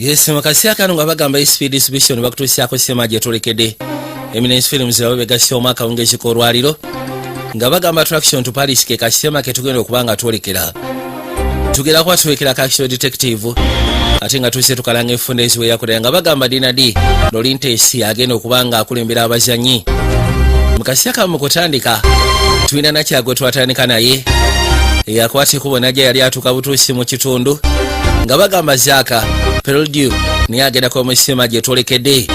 Yes, makasia kanu nga bagamba speed exhibition bakutusyako semaje tolekedde. Eminence Films babegasi omwaka ongekikolwaliro nga bagamba attraction to Paris ke kasema ke tugenda okubanga twolekera. Tugera kwa twekera ka action detective ate nga tuse tukalanga efundezi we yakola nga bagamba Dinadi Lolintesi agenda okubanga akulembera abazanyi. Makasia kanu mukutandika twina na kyagwe twatandika naye yakwate kubona je yali atuka butusi mu kitundu nga bagamba Zaka Perudio ni agenda kwa msema je tolekedde.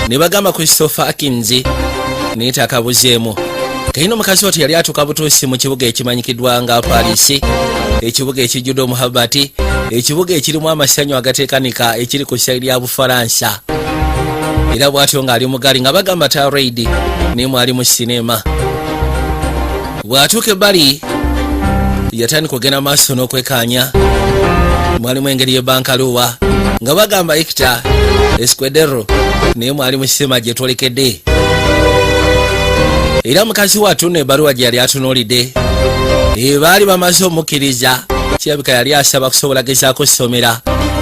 Ne bagamba Christopher Akinzi ni takabuzeemu kaino mukazi oti yali atuka butusi mu kibuga ekimanyikidwa nga Paris, ekibuga ekijjudo muhabati, ekibuga ekirimu amasanyu agateekanika ekiri ku side ya Bufaransa. Era bwatyo nga ali mugali nga bagamba Tarade ni mwali mu sinema. Bwatuke bali yatandika kugenda maaso n'okwekanya mwalimu engeri y'ebbankaluwa nga bagamba Hector Escudero naye mwali mu kisema gye twolekedde. Era mukazi watu n'ebbaluwa gye yali atunuulidde baali bamaze omukkiriza kirabika yali asaba kusobola gezaako ssomera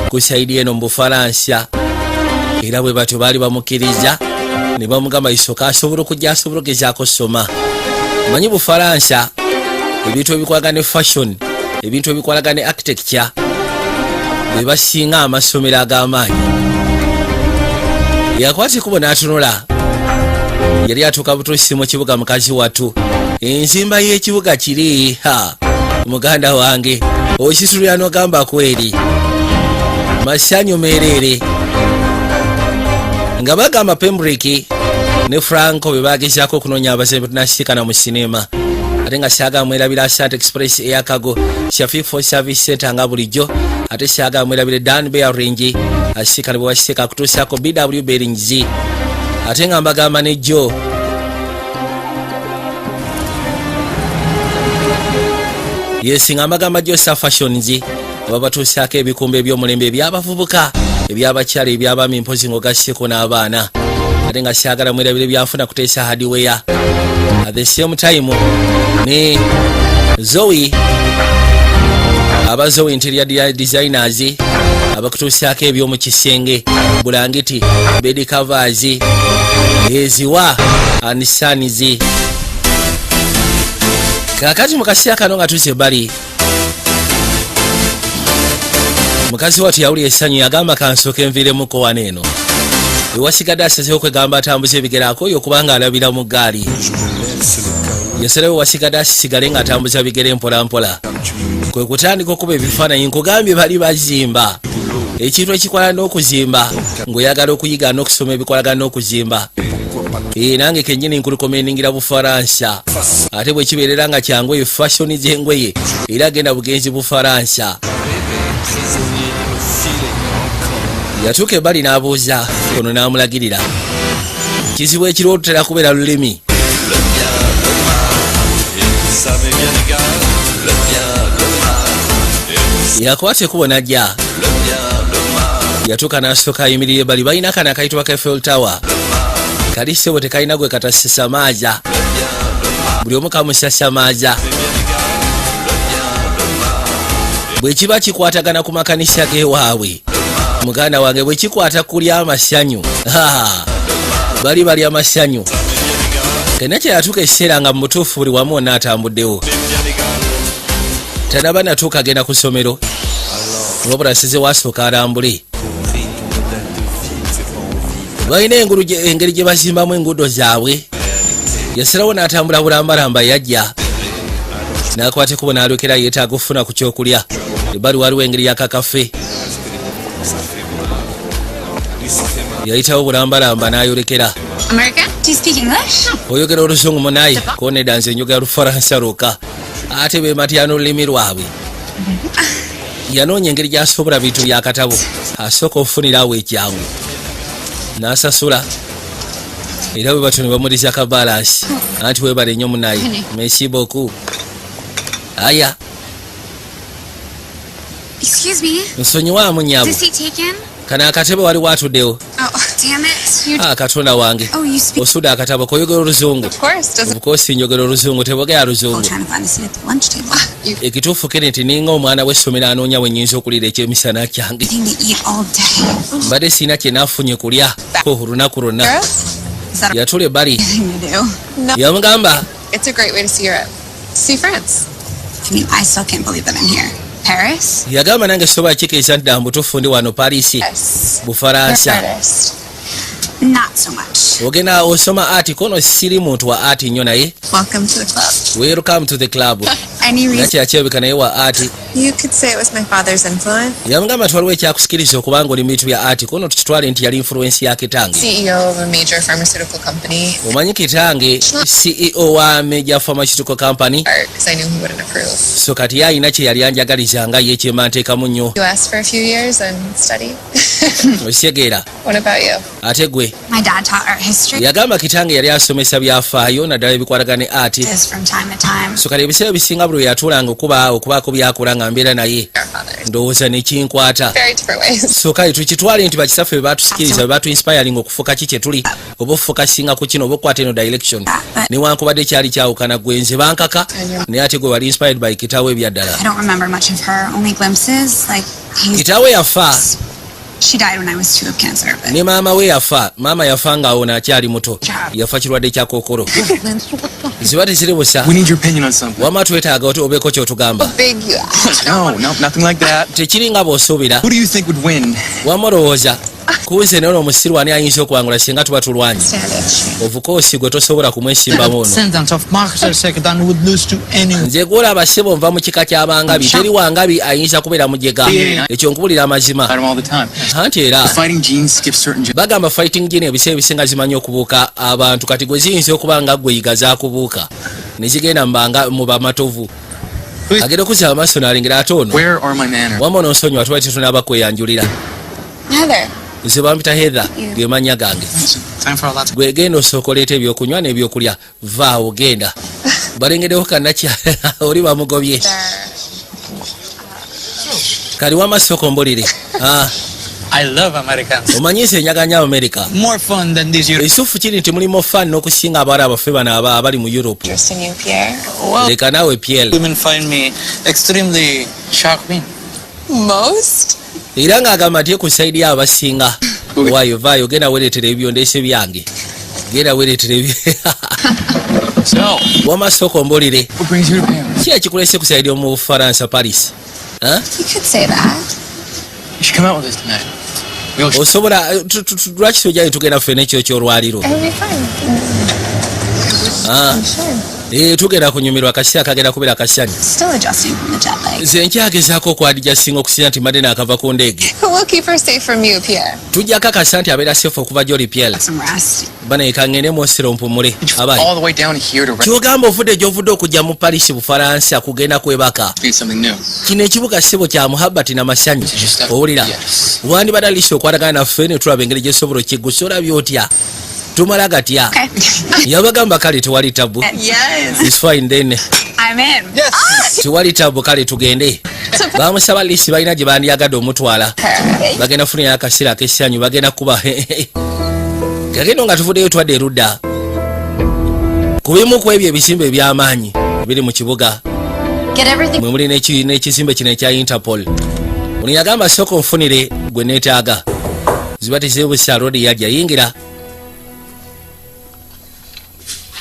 ku saidi eno mu Bufaransa. Era bwe batyo baali bamukkiriza ne bamugamba isooka asobola okujja asobola ogezaako ssoma. Manyi Bufaransa ebintu ebikwalaga ne fashion, ebintu ebikwalaga ne architecture bwe basinga amasomero ag'amaanyi. Yakwate kubo n'atunula yali atuuka butuusi mu kibuga mukazi watu enzimba y'ekibuga kiri muganda wange okisitulira n'ogamba kweri masanyu meerere nga bagamba Pembroke ne Franco bwe bagezaako okunoonya abazembe tunasiikana mu sinema ate nga syaga mwerabira Asante Express eyakago Shafi for Service Center nga bulijjo ate syaga mwerabire Dan Bearing asiikana bwe wasiteeka kutuusaako BW Bearings ate nga mbagamba ne Joe yes nga mbagamba Joseph Fashions babatuusaako ebikumba eby'omulembe ebyabavubuka ebyabakyala eby'abaami mpozi ng'ogasseko n'abaana ate nga syagala mwerabire byanfuna kuteesa hardware at the same time ne Zoe aba Zoe interior designers abakutuusaako eby'omu kisenge bulangiti bed covers eziwa anisanizi. Kakati mukasia kano nga tuze bali mukazi watu yawuli essanyu yagamba kansooke nviremuko waneeno ewasigadde asazeho kwegamba atambuza ebigerako oyo kubanga alabira mu ggaali yasalawo wasigadde asisigale nga atambuza bigere mpola mpola kwe kutandika okuba ebifaananyi nkugambye bali bazimba ekintu ekikwala n'okuzimba ng'oyagala okuyiga n'okusoma ebikwalaga n'okuzimba. Nange kennyini nkulukomeningira Bufaransa ate bwe kibeerera nga kyangu eyo fashion z'engoye era agenda bugenzi Bufaransa. Yatuuka ebbali n'abuuza ono n'amulagirira kizibu ekiriwo tutera kubeera lulimi yakwate kubo najja yatuuka n'asooka ayimirira ebbali balina akana akayitibwa ka Eiffel Tower kali sebo tekalina gwe katasasamaaza buli omu kamusasamaaza bwe kiba kikwatagana ku makanisa g'ewaabwe muganda wange bwe kikwata kulya amasanyu bali amasanyu kena kye yatuuka ekiseera nga mu butuufu buli wamu onaatambuddewo tanaba natuuka agenda ku ssomero wabula asize wasooka alambule. Balina engeri gye bazimbamu enguudo zaabwe yasalawo n'atambula bulambalamba yajja n'akwate kubo n'alekera yeetaaga okufuna ku kyokulya ebbali waliwo engeri yakakafe yayitawo bulambalamba n'ayolekera. Oyogera oluzungu munayi konedanze enjoga Lufaransa lwokka ate be matyano olulimi lwabwe. Yanoonya engeri gy'asobola bintu byakatabo asooka ofunirawo ekyangu n'asasula era bwe batyo ne bamuliza ka balansi anti webale nnyo munayi merci beaucoup. Aya nsonyiwaamu nnyabo kana akatebe wali watuddewo damn it. Katonda wange. Oh, you speak. Osuda akatabo koyogera oluzungu. Of course, doesn't. Of course njogera oluzungu tebogera luzungu. Trying to find a seat at the lunch table. Ekituufu kiri nti ninga omwana w'essomero anoonya we nnyinza okuliira ekyemisana kyange. Thing to eat all day. Mbadde sirina kye naafunye kulya ko olunaku lwonna. Is that a Yatula ebbali. thing to do? No. Yamugamba It's a great way to see Europe. See France. I mean, I still can't believe that I'm here. Paris? yagamba nange sobola kikiriza nti mbutuufu ndi wano Paris Yes. Bufaransa. Artist. Not so much. ogenda osoma art kono siri muntu wa art nnyo naye Welcome to the club. welcome to the club. Any reason nakyo yakyebeka naye wa art. You could say it was my father's influence. yamugamba nti waliwo ekyakusikiriza okubanga oli mu bintu bya art kono tukitwale nti yali influence ya kitange. CEO of a major pharmaceutical company. omanyi kitange CEO wa major pharmaceutical company. Art, because I knew he wouldn't approve. so kati ye alina kye yali anjagalizanga ye kyemba nteekamu nnyo. You asked for a few years and studied. okitegeera. What about you? ate gwe my dad taught art history yagamba kitange yali asomesa byafaayo naddala ebikwatagana ne art. is from time to time. so kale ebiseera bisinga buli yatuulanga okubaako byakola nga mbeera naye Our fathers. ndowooza nekinkwata. Very different ways. so kale tukitwale nti bakisaffe bwe batusikiriza bwe batu inspiring okufuuka ki kye tuli oba ofuuka singa ku kino oba okukwata eno direction newankubadde kyali kyawukana gwe nze bankaka naye ate gwe wali inspired by kitaawe ebyaddala. I don't remember much of her, only glimpses. Like, kitaawe yafa she died when I was 2 of cancer. But ne maama we yafa. maama yafa ng'awo akyali muto yafa kirwadde kya kookolo. ziba teziri busa We need your opinion on something. wama twetaaga obeeko kyotugamba. Big you asked. No, nothing like that. tekiri nga bw'osuubira Who do you think would win? wama olowooza kunze naye omusiri wani ayinza okuwangula singa tuba tulwanye. Stand it. ovukoosi gwe tosobola kumwesimbamu ono. Descendants of Marcus II would lose to anyone. nze gwolaba ssebo nva mu kika ky'abangabi teri wangabi ayinza kubeera mujega ekyo nkubulira amazima Fight them all the time. anti era The fighting genes skip certain bagamba fighting gene ebiseera ebisinga zimanyi okubuuka abantu kati gwe ziyinza okuba nga gweyiga zakubuuka ne zigenda mu bamatovu agenda okuzaba amaaso n'alengera ate ono Where are my manners? wama onoonsonyiwa tuba tetunaaba kweyanjulira. Heather. nze bampita Heather ge mannya gange. Time for a lot. gwe genda osooka oleeta ebyokunywa n'ebyokulya vaawo genda balengedewo kannakya oli bamugobye kali w'amasoko mbolire. I love Americans. omanyi nze njaganya America. More fun than this Europe. ekituufu kiri nti mulimu fan n'okusinga abawala abaffe bano abali mu Europe. Interest in you, Pierre. Well, leka naawe Pierre. women find me extremely shocking. Most? era ng'agamba nti ku sayidi yabo basinga. waayo vaayo genda weeretera ebyondeese byange genda weeretera So, w'amasoko mbolire what brings you to Paris? ki ekikulese ku sayidi omu Bufaransa Paris. you could say that. You should come out with us tonight. We'll osobola lwaki tojjayo tugenda ffenna ekyo kyolwaliro. It'll be fun. Sure. tugenda kunyumirwa akaseera kagenda kubeera kasanyu. Still adjusting from the jet lag. nze nkyagezaako okwadija singa okusinza nti mbadde naakava ku ndege. We'll keep her safe from you, Pierre. tujja kakasa nti abeera sefu okuva gy'oli Pierre. Some rest. bana ekangende mwosero mpumule abayi. all the way down here to kyogamba ovudde gy'ovudde okujja mu Paris Bufaransa kugenda kwebaka. need something new. kino ekibuga ssebo kya muhabbati n'amasanyu. Just owulira yes. wandibadde alisi okwatagana naffe ne tulaba engeri gyesobola okiggusa olabye otya tumala gatya. Okay. yabagamba kale tewali tabu. Yes. It's fine then. I'm in. tewali tabu kale tugende. bamusaba lisi balina gye bandyagadde omutwala bagenda funirayo akaseera ak'essanyu bagenda kuba kagendo nga tuvuddeyo twadde erudda ku bimu ku ebyo ebizimbe eby'amaanyi biri mu kibuga Get everything. mwe muli n'ekizimbe kino ekya Interpol. ono yagamba sooka onfunire gwe neetaaga ziba tezibusa rodi yajja yingira.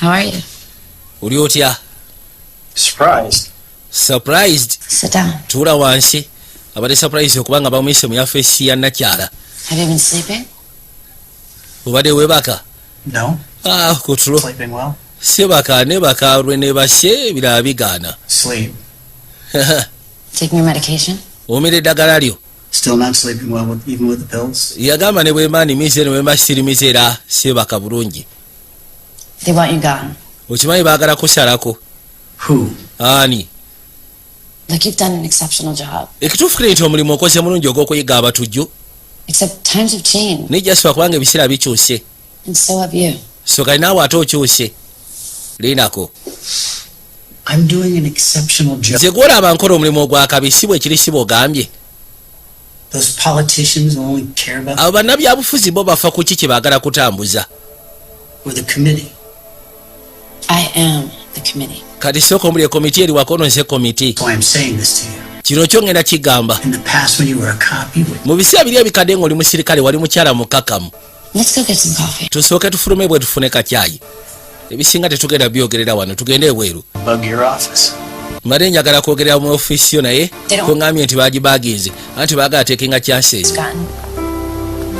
How are you? oli otya? Surprised. Sit down. tuula wansi abadde surprise okubanga bamuyise mu yafeesi ya nakyala. Have you been sleeping? obadde webaka? No, kutulo sleeping well. sebaka nebaka lwe nebasye ebirala bigaana. Sleep. Taking your medication? omira eddagala lyo. Still not sleeping well, even with the pills. yagamba ne bwemba nimize ne bwemba sirimize era sebaka bulungi. They want you gone. okimanyi baagala kusalako. Who? ani? Look, you've done an exceptional job. ekituufu kiri nti omulimu okoze mulungi ogw'okuyiga abatujju Except times have changed, nejjasiba kubanga ebiseera bikyuse and so have you. so kali naawe ate okyuse. linako I'm doing an exceptional job. nze gwolaba nkola omulimu ogwakabi si bwe kiri si bw'ogambye. Those politicians only care about abo bannabyabufuzi bo bafa ku ki kye baagala kutambuza. or the committee. I am the committee. Kati sooka omuli ekomiti eri wako nonse komiti. That's why I'm saying this to you. Kino kyo ngenda kigamba. In the past, when you were a cop, you would. Mu biseera biri ebikadde ng'oli musirikale wali mukyala mukakamu. Let's go get some coffee. Tusooke tufulume bwe tufune kacyayi. Ebisinga tetugenda byogerera wano, tugende ebweru. Bug your office. Mbadde njagala kwogerera mu ofiisi yo naye kongambye nti baagibaaginze anti baagala tekinga kyansi. It's gotten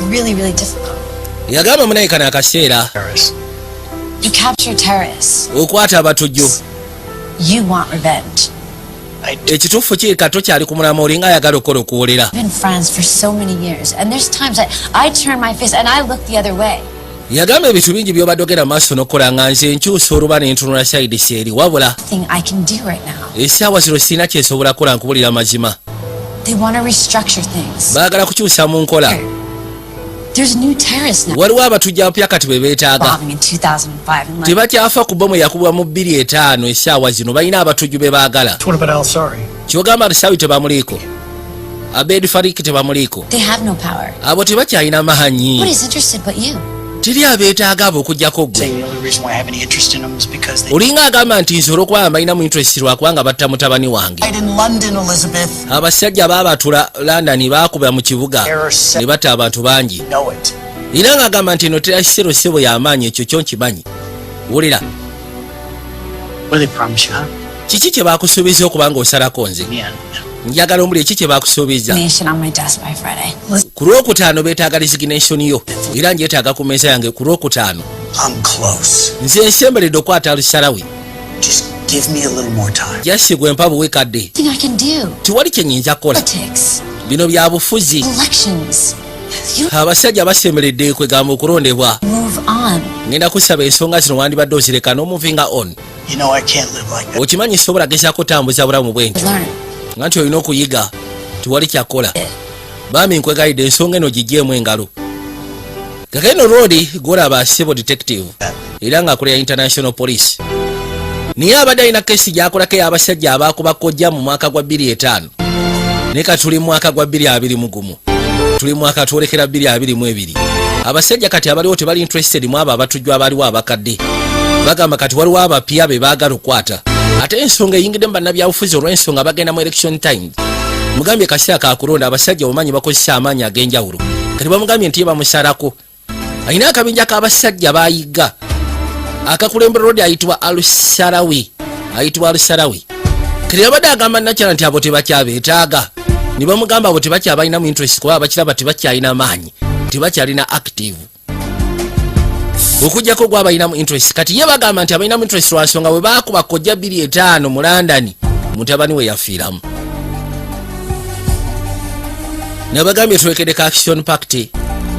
really, really difficult. Yagamba munayikana akaseera Terrorists. You capture terrorists. okwata abatujju. You want revenge. Ekituufu kiri kato kyali ku mulama olinga ayagala okukola okuwolera. We've been friends for so many years, and there's times I turn my face and I look the other way. Yagamba ebintu bingi by'obadde ogenda maaso n'okukola nga nze nkyusa oluba ne ntunula sayidi seeri wabula Thing I can do right now. essaawa zino sirina kyesobola kukola nkubulira amazima. They want to restructure things. Baagala kukyusa mu nkola. There's new terrorists now. Waliwo abatujja mpya kati be beetaaga. Bombing in 2005 in London. Tebakyafa ku bomu yakubwa mu 2005 essaawa zino balina abatujju be baagala. What about Al-Sari? Kyogamba Al-Sari tebamuliiko. Abed Farik tebamuliiko. They have no power. Abo tebakyalina maanyi. Nobody's interested but you. Teri abeetaaga abo okuggyako ggwe. Saying the only reason why I have any interest in them is because they Olinga agamba nti nsobola okuba mbalina mu interest lwakubanga batta mutabani wange. died in London, Elizabeth. Abasajja baabatula London baakuba mu kibuga ne batta abantu bangi. Know it. Era ng'agamba nti eno tera kisero sebo y'amaanyi ekyo kyo nkimanyi. Wulira, What do they promise you, huh? kiki kye baakusuubiza okuba ng'osalako nze? Yeah. Njagala omuli eki kye baakusuubiza. Nation on my desk by Friday. Ku Lwokutaano beetaaga resignation yo era njeetaaga ku mmeeza yange ku Lwokutaano. I'm close. Nze nsemberedde okwata Al-Sarawi. Just give me a little more time. Jasi gwe mpa buwekadde. Thing I can do. Tiwali kye nnyinza kukola. Politics. Bino bya bufuzi. Elections. You Abasajja basemberedde kwegamba okulondebwa. move on. Ngenda kusaba ensonga zino wandibadde ozireka n'omuvinga on. You know I can't live like that. Okimanyi sobola gezaako kutambuza bulamu bwe ntyo. Learn. Nga nti olina okuyiga. Tiwali kyakola. Bami nkwegayidde ensonga eno giggyeemu engalo. Kakeno Road gw'olaba civil detective era ng'akolera international police. Niye abadde alina kesi gy'akolako ey'abasajja abaakuba kojja mu mwaka gwa 2005. Ne katuli mu mwaka gwa 2021. Tuli mwaka twolekera 2022. Abasajja kati abaliwo tebali interested mu abo abatujju abaliwo abakadde. Bagamba kati waliwo abapya be baagala okukwata. Ate ensonga eyingidde mu bannabyabufuzi olw'ensonga bagenda mu election time. Mugambye kaseera ka kulonda abasajja obumanyi bakozesa amaanyi ag'enjawulo. Kati bamugambye nti ye bamusalako. Alina akabinja k'abasajja baayiga. Akakulembera Road ayitibwa Al-Sarawi. Ayitibwa Al-Sarawi. Kati yabadde agamba nakyala nti abo tebakyabeetaaga. Ne bamugamba abo tebakyabalina mu interest kuba abakiraba tebakyalina maanyi. Tebakyalina active. Okujjako gw'abalina mu interest. Kati ye bagamba nti abalina mu interest lwa nsonga bwe baakuba kojja 2005 mu London mutabani we yafiiramu. Nabagambye twekedde ka action pact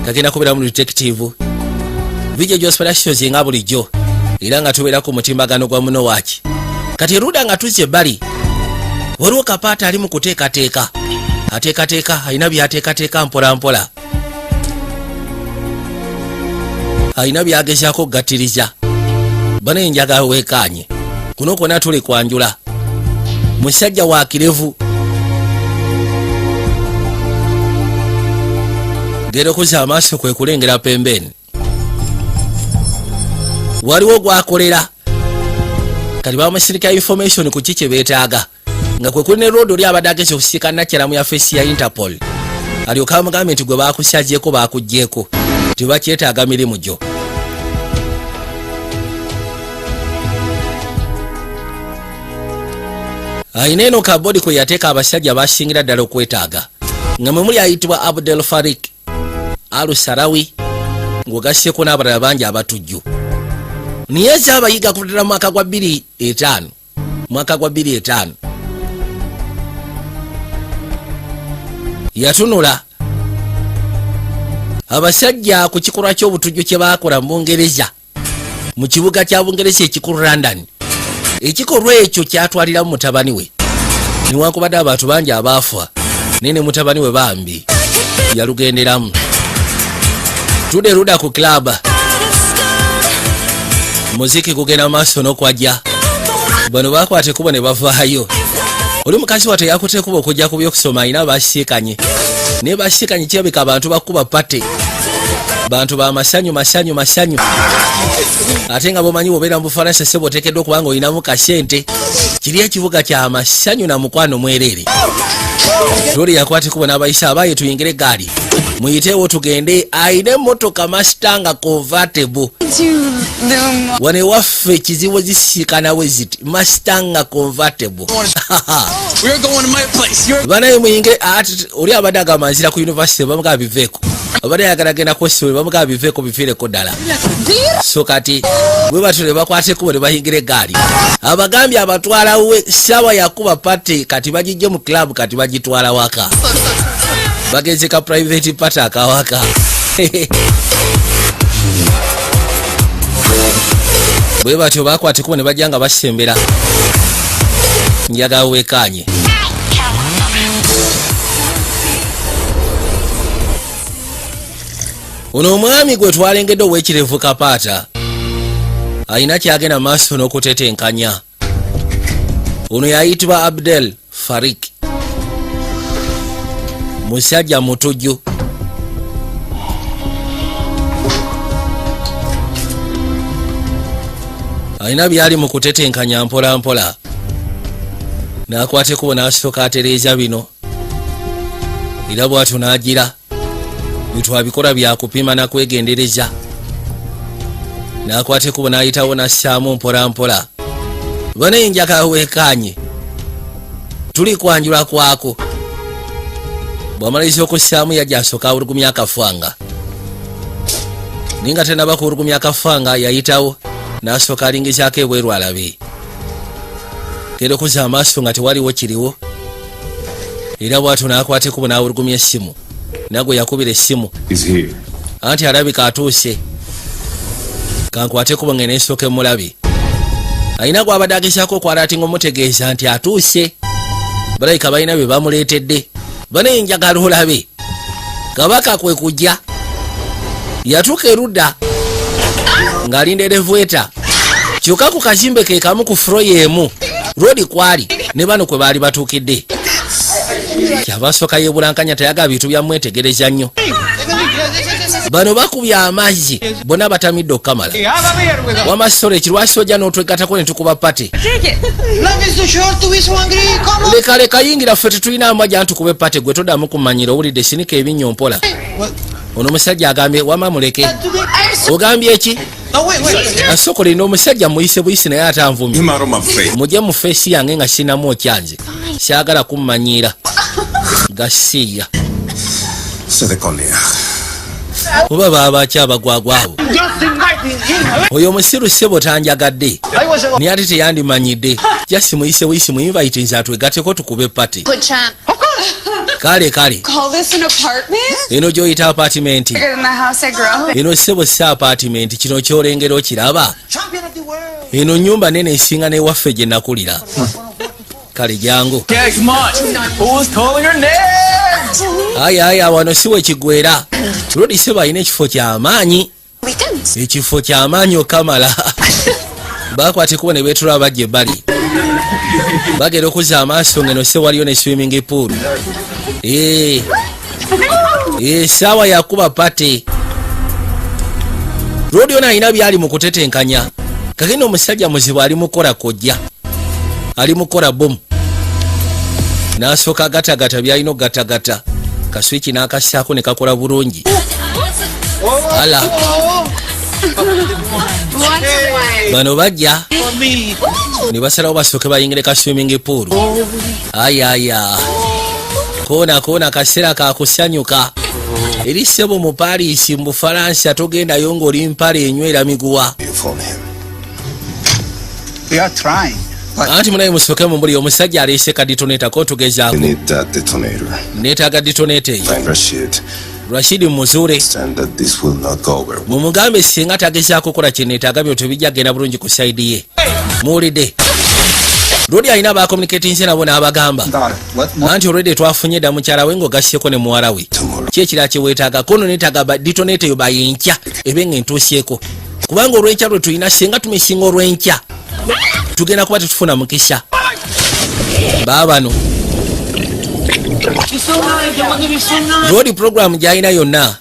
kagenda kubeera mu detective. Vijja Josperations nga bulijjo era nga tubeera ku mutimbagano gwa muno waaki. Kati Ruda nga tuzze bali waliwo kapaata ali mu kuteekateeka. Ateekateeka alina byateekateeka mpola mpola. Alina byagezaako okugattiriza. Bano enjagala weekaanye. Kuno kwonna tuli kwanjula. Musajja wa kirevu. Gera okuza amaaso kwe kulengera pembeni. Waliwo gwakolera. Kati bamusirika information ku kiki beetaaga. Nga kwe kuli ne Road oli abadde ageze okusika nakyalamu ya face ya Interpol. Alyoka amugambye nti gwe baakusyagyeko baakuggyeko. Tebakyetaaga mirimu gyo. Ayina eno kabodi kwe yateeka abasajja basingira ddala okwetaaga. Nga mwe muli ayitibwa Abdel Farik. Al-Sarawi ng'ogasseko n'abalala bangi abatujju. Niye z'abayiga kuddala mwaka gwa 2005. Mwaka gwa 2005. Yatunula abasajja ku kikolwa ky'obutujju kye baakola mu Bungereza mu kibuga kya Bungereza ekikulu London. Ekikolwa ekyo kyatwalira mu mutabani we. Niwankubadde abantu bangi abaafa nene mutabani we bambi yalugenderamu. Tude Ruda ku club. Muziki kugenda maaso n'okwajja. Bano baakwate kubo ne bavaayo. oli mukazi wate yakuteekuba okujja ku byokusoma alina basiikanye naye basiikanye kirabika abantu bakuba pate bantu ba masanyu ate nga bomanyi obeera mu Bufaransa sebo oteekeddwa okubanga olinamu kasente kiri ekibuga kya masanyu na mukwano mwereere. Lori yakwate kubo n'abayisa abaye tuyingire gaali muyiteewo tugende ayina emmotoka Mustang convertible wane waffe kizibu zisiikana bwe ziti Mustang convertible We're going to my place. banaye muyinge oli abadde agamba nzira ku university bamugaa biveeko abadde yagalagenda kwesibwe bamugaa biveeko bifiireko ddala so kati bwe batyo ne bakwate kubo ne bayingira egaali abagambye abatwalawe sawa yakuba pate kati bagijje mu club kati bagitwala waka bagenze ka private party akawaka bwe batyo bakwate kubo ne bajja nga basembera njaga wekanye ono omwami gwe twalengedde ow'ekirevu Kapaata alina kyagenda maaso n'okutetenkanya. Ono yayitibwa Abdel Farik, musajja mutujju alina byali mu kutetenkanya mpola mpola n'akwate kubo n'asooka atereeza bino era bw'atyo n'agira bitwabikola byakupima na kwegendereza n'akwate kubo n'ayitawo n'assaamu mpola mpola bane njaka wekanye tuli kwanjula kwako bw'amaliriza okussaamu yajja asooka awulugumya akafanga ninga tenaba kuwulugumya akafanga yayitawo n'asooka alingizaako ebweru alabe kera okuza amaaso nga tewaliwo kiriwo era bw'atyo n'akwate kubo n'awulugumya essimu nagwe yakubira essimu anti alabika atuuse kankwate kubo ngene esooke mulabi alina gwabadde agezaako okwalatinga omutegeeza nti atuuse balayika balina bye bamuleetedde banaye njagala olabe kabaka kwe kujja yatuuka erudda ng'alinda erevweta kyokka ku kazimbe ke kamu ku furo y'emu roodi kwali ne bano kwe baali batuukidde kyava asooka yeebulankanya tayaga bintu byamwetegereza nnyo bano bakubya amazzi bonna batamidde okukamala wamasole ekirwasi ojja n'otwegatako ne tukuba pate lekaleka yingira ffe tetulina amajja ntukube pate gwe toddamu kumanyira owulidde sinika ebinnyo mpola ono omusajja agambye wama muleke ogambye eki asokolera n'omusajja muyise buyisi naye atanvumye mujje mu feesi yange nga sinamu okyanze syagala kummanyiira gasiya oba baabaki abagwagwabo oyo omusiru ssebo tanjagadde naye ate teyandimanyidde jasi muyise buyisi muyinvaite nze atwegateko tukube pate kale eno gyoyita apatimenti eno ssebo si apatimenti kino kyolengera okiraba eno nyumba nene esinga newaffe gye nakulira kale jangu aya wano siwe kigwera lodi sebo alina ekifo kyamaanyi ekifo kyamaanyi okamala bakwate kubo ne beetula bajja ebbali bagenda okuzza amaaso ngeno se waliyo ne swimming pool saawa yakuba pate lodi ono alina byali mu kutetenkanya kagenda omusajja muzibu ali mukola kojja ali mukola bomu n'asooka gatagata byalina okugatagata kaswiki n'akassaako ne kakola bulungi ala bano bajja ne basalawo basooke bayingire ka swimming pool ayaya koona kaseera kakusanyuka eri ssebo mu Paris mu Bufalansa togendayo ng'oli mpale enywera miguwa anti munaye musooke mu muli omusajja aleese ka detonator ko tugezaako neetaaga detonator eyo Rashid muzuure mumugambe singa tagezaako kola kyeneetaaga byo tebijja genda bulungi ku saidi ye muwulidde lodi alina bakomuniketinze nabo n'abagamba anti olwedde twafunye dda mukyala we ng'ogasseko ne muwala we ki ekira kyeweetaaga kono neetaaga detonator eyo bayenkya ebe nga entuusyeko kubanga olw'enkya lwe tulina singa tumisinga olw'enkya tugenda kuba tetufuna mukisa baabano road program gyalina yonna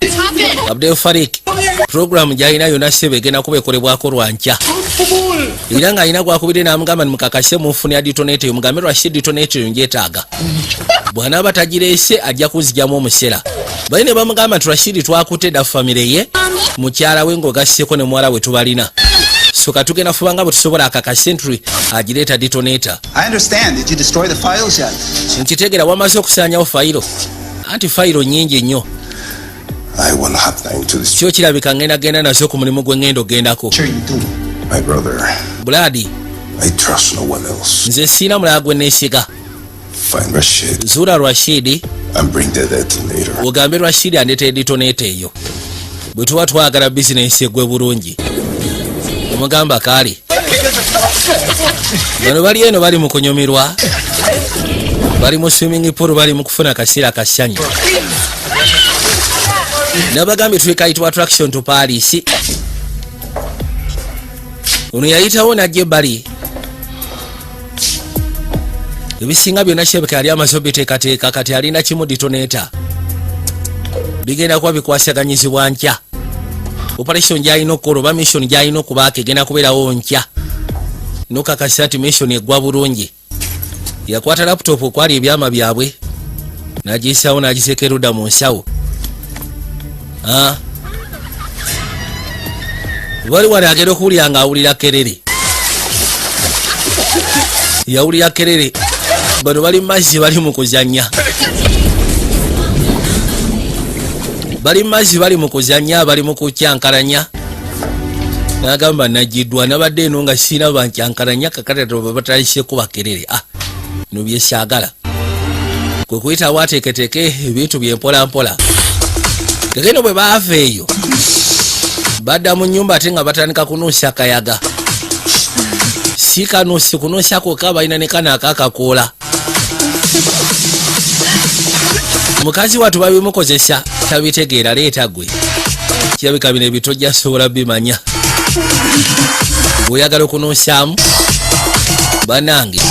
Abdel Farik program gyalina yonna sebe egenda kuba ekolebwako lwankya era ng'alina gwakubire n'amugamba nimukakase munfune ya detonator mugambe Rashid detonator njetaaga bw'anaaba tagireese ajja kuzigyamu omusera bali ne bamugamba nti Rashid twakute da famire ye mukyala we ng'ogasseko ne muwala we tubalina so katugenda fuba nga bwe tusobola akakase nti agireeta detonator. I understand. Did you destroy the files yet? Nkitegera wamaze okusaanyawo fayiro anti fayiro nnyingi nnyo I won't have time to this. kyo kirabika ngenda nazo ku mulimu gwe ngenda ogendako. Sure you do. My brother. Buladi I trust no one else. nze siina mulala gwe neesiga. Find Rashid zuula Rashidi and bring the detonator. ogambe Rashidi andeeta detonator eyo bwe tuba twagala bizinensi eggwe bulungi. Omugamba kaali bano bali eno bali mu kunyumirwa bali mu swimming pool bali mu kufuna kaseera kassanyu nabagambye twekayitibwa attraction to Paris. Ono yayitawo najja ebbali ebisinga byonna kyebeka yali amaze obiteekateeka kati alina kimu detonator bigenda kuba bikwasaganyizibwa nkya. Operation gyalina okukola oba mission gyalina okubaako egenda kubeerawo nkya nokakasa nti mission eggwa bulungi. Yakwata laptop okwali ebyama byabwe nagisawo nagiseka erudda mu nsawo. Wali wali agenda okuwulira ng'awulira kerere yawulira kerere bano bali mazzi bali mu kuzannya bali mazzi bali mu kuzannya bali mu kukyankalanya nagamba nagiddwa nabadde eno nga siina bankyankalanya kakatero babataliseko bakerere no byesyagala kwe kuyitawo ateeketeke ebintu byempolampola gegeno bwe baava eyo badda mu nnyumba ate nga batandika kunuusa akayaga si kanuusi kunuusyako ka balina ne kana akakakoola. Mukazi watu babimukozesa tabitegeera leeta gwe kirabika bino ebitojja sobola bimanya bw'oyagala okunuusaamu banange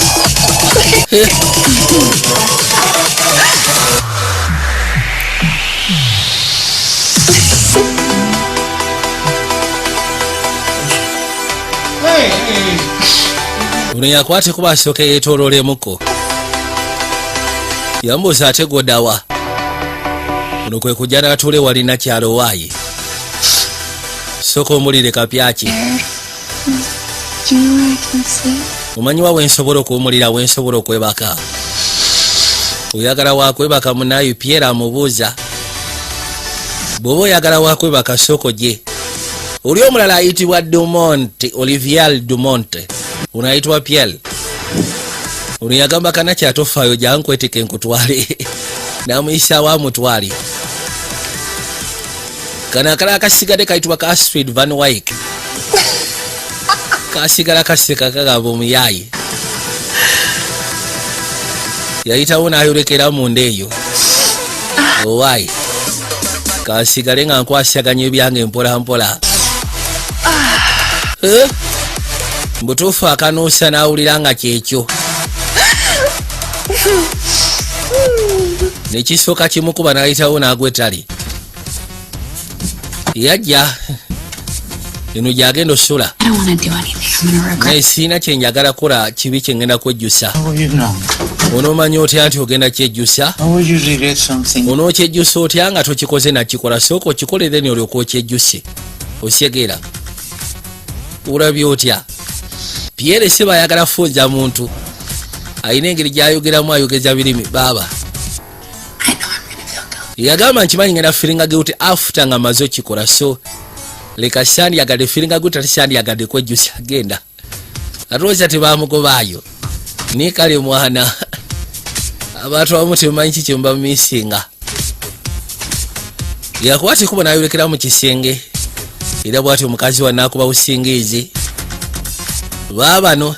ono yakwate kuba asooka yeetooloolemuko yambuuza ate goddawa ono kwe kujja n'atuule walina kyalo waaye sooka omulire kapyaki omanyiwa wensobola okuwumulira wensobola okwebaka oyagala wakwebaka munayo Pierre amubuuza bw'oba oyagala wakwebaka sooka gye oli omulala ayitibwa Dumont Olivier Dumont ono ayitibwa Pierre ono yagamba kana kyatofaayo jankweteke enkutwale namuyisaawo amutwale kana akala akasigadde kayitibwa ka Astrid Van Wyk kasigala kaseka kagamba omuyaayi yayitawo n'ayolekera munda eyo owaayi kasigale nga nkwasaganya ebyange mpolampola mbutuufu akanuusa n'awulira nga kyekyo nekisooka kimukuba n'ayitawo n'agwetali yajja eno gyagenda osula naye siina kyenjagala kola kibi kyengenda kwejjusa onoomanya otya nti ogenda kyejjusa onookyejjusa otya nga tokikoze nakikola sooka okikole then olyoka okyejjuse osyegera olabye otya Pierre seba ayagala funza muntu ayina engeri gyayogeramu ayogeza birimi baaba yagamba nkimanyi ngenda feelinga guilty after nga maze okikola so leka sandi yagadde feelinga guilty ate sandi yagadde kwejjusa agenda atooza tebamugobaayo ni kale mwana abantu abamu tebamanyi ki kyemba mumisinga yakwata ekubo n'ayolekera mu kisenge era bw'ati omukazi wa naakuba busingiizi baabano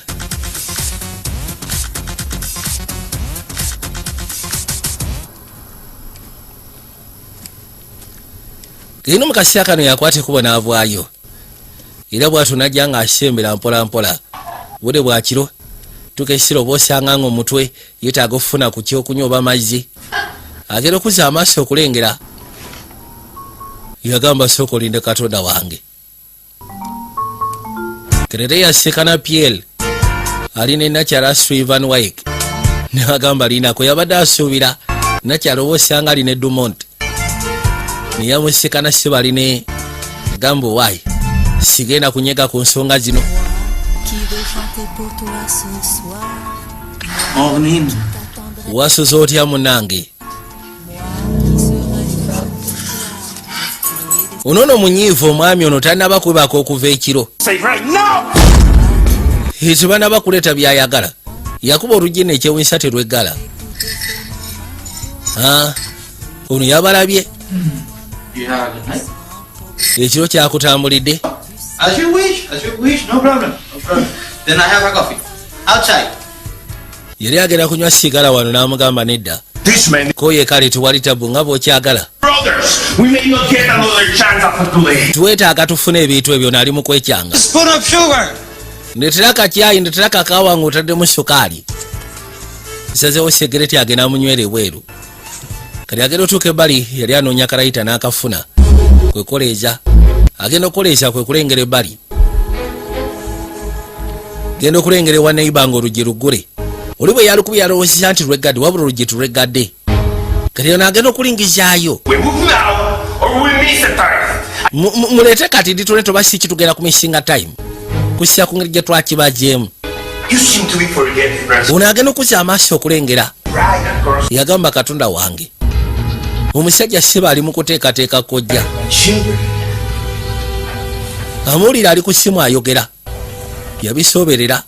gino mukaseera kano yakwata ekubo n'avaayo era bw'atyo najja ng'asembera mpolampola bude bwakiro tukesira oba osanga nga omutwe yeetaaga okufuna ku kyokunywa oba amazzi agenda okuzza amaaso okulengera yagamba sooka olinde katonda wange. Kerere yasekana Pierre alina enakyala Astrid Van Wyk nagamba linako yabadde asuubira nakyala oba osanga alina Edmond niyamusekana se baline gamba wayi sigenda kunyega ku nsonga zino. Wasuza otya munange? Onono munyiivu omwami ono tanaba kwebaka okuva ekiro ekyo banaba kuleeta byayagala yakuba oluggi nekyewunsa terweggala. Ono yabalabye ekiro kyakutambulidde. As you wish, no problem. Then I have a coffee. Outside. Yali agenda kunywa sigala wano n'amugamba nedda. This man. Koye kale tewali tabu nga bw'okyagala. Brothers, we may not get another chance after today. Tuwetaaga tufune ebintu ebyo n'ali mu kwekyanga. Spoon of sugar. Ndetera kakyayi, ndetera kakaawa ng'otaddemu sukaali. Nsazeewo sigareti agenda munywera ebweru. Kati agenda otuuka ebbali yali anoonya kalayita n'akafuna. Kwekoleeza. Agenda okukoleeza kwe kulengera ebbali. Genda okulengera ewa neighbor ng'oluggi luggule. Oli bwe yalukubye yalowoozezza nti lweggadde wabula oluggi tulweggadde. Kati ono agenda okulingizaayo. Muleete kati ditule toba si kitugenda kumissinga time. Kussa ku ngeri gye twakibajeemu. Ono agenda okuzza amaaso okulengera. Yagamba katonda wange. Omusajja Seba ali mu kuteekateeka kojja. Amuwulira ali ku ssimu ayogera. Yabisoberera.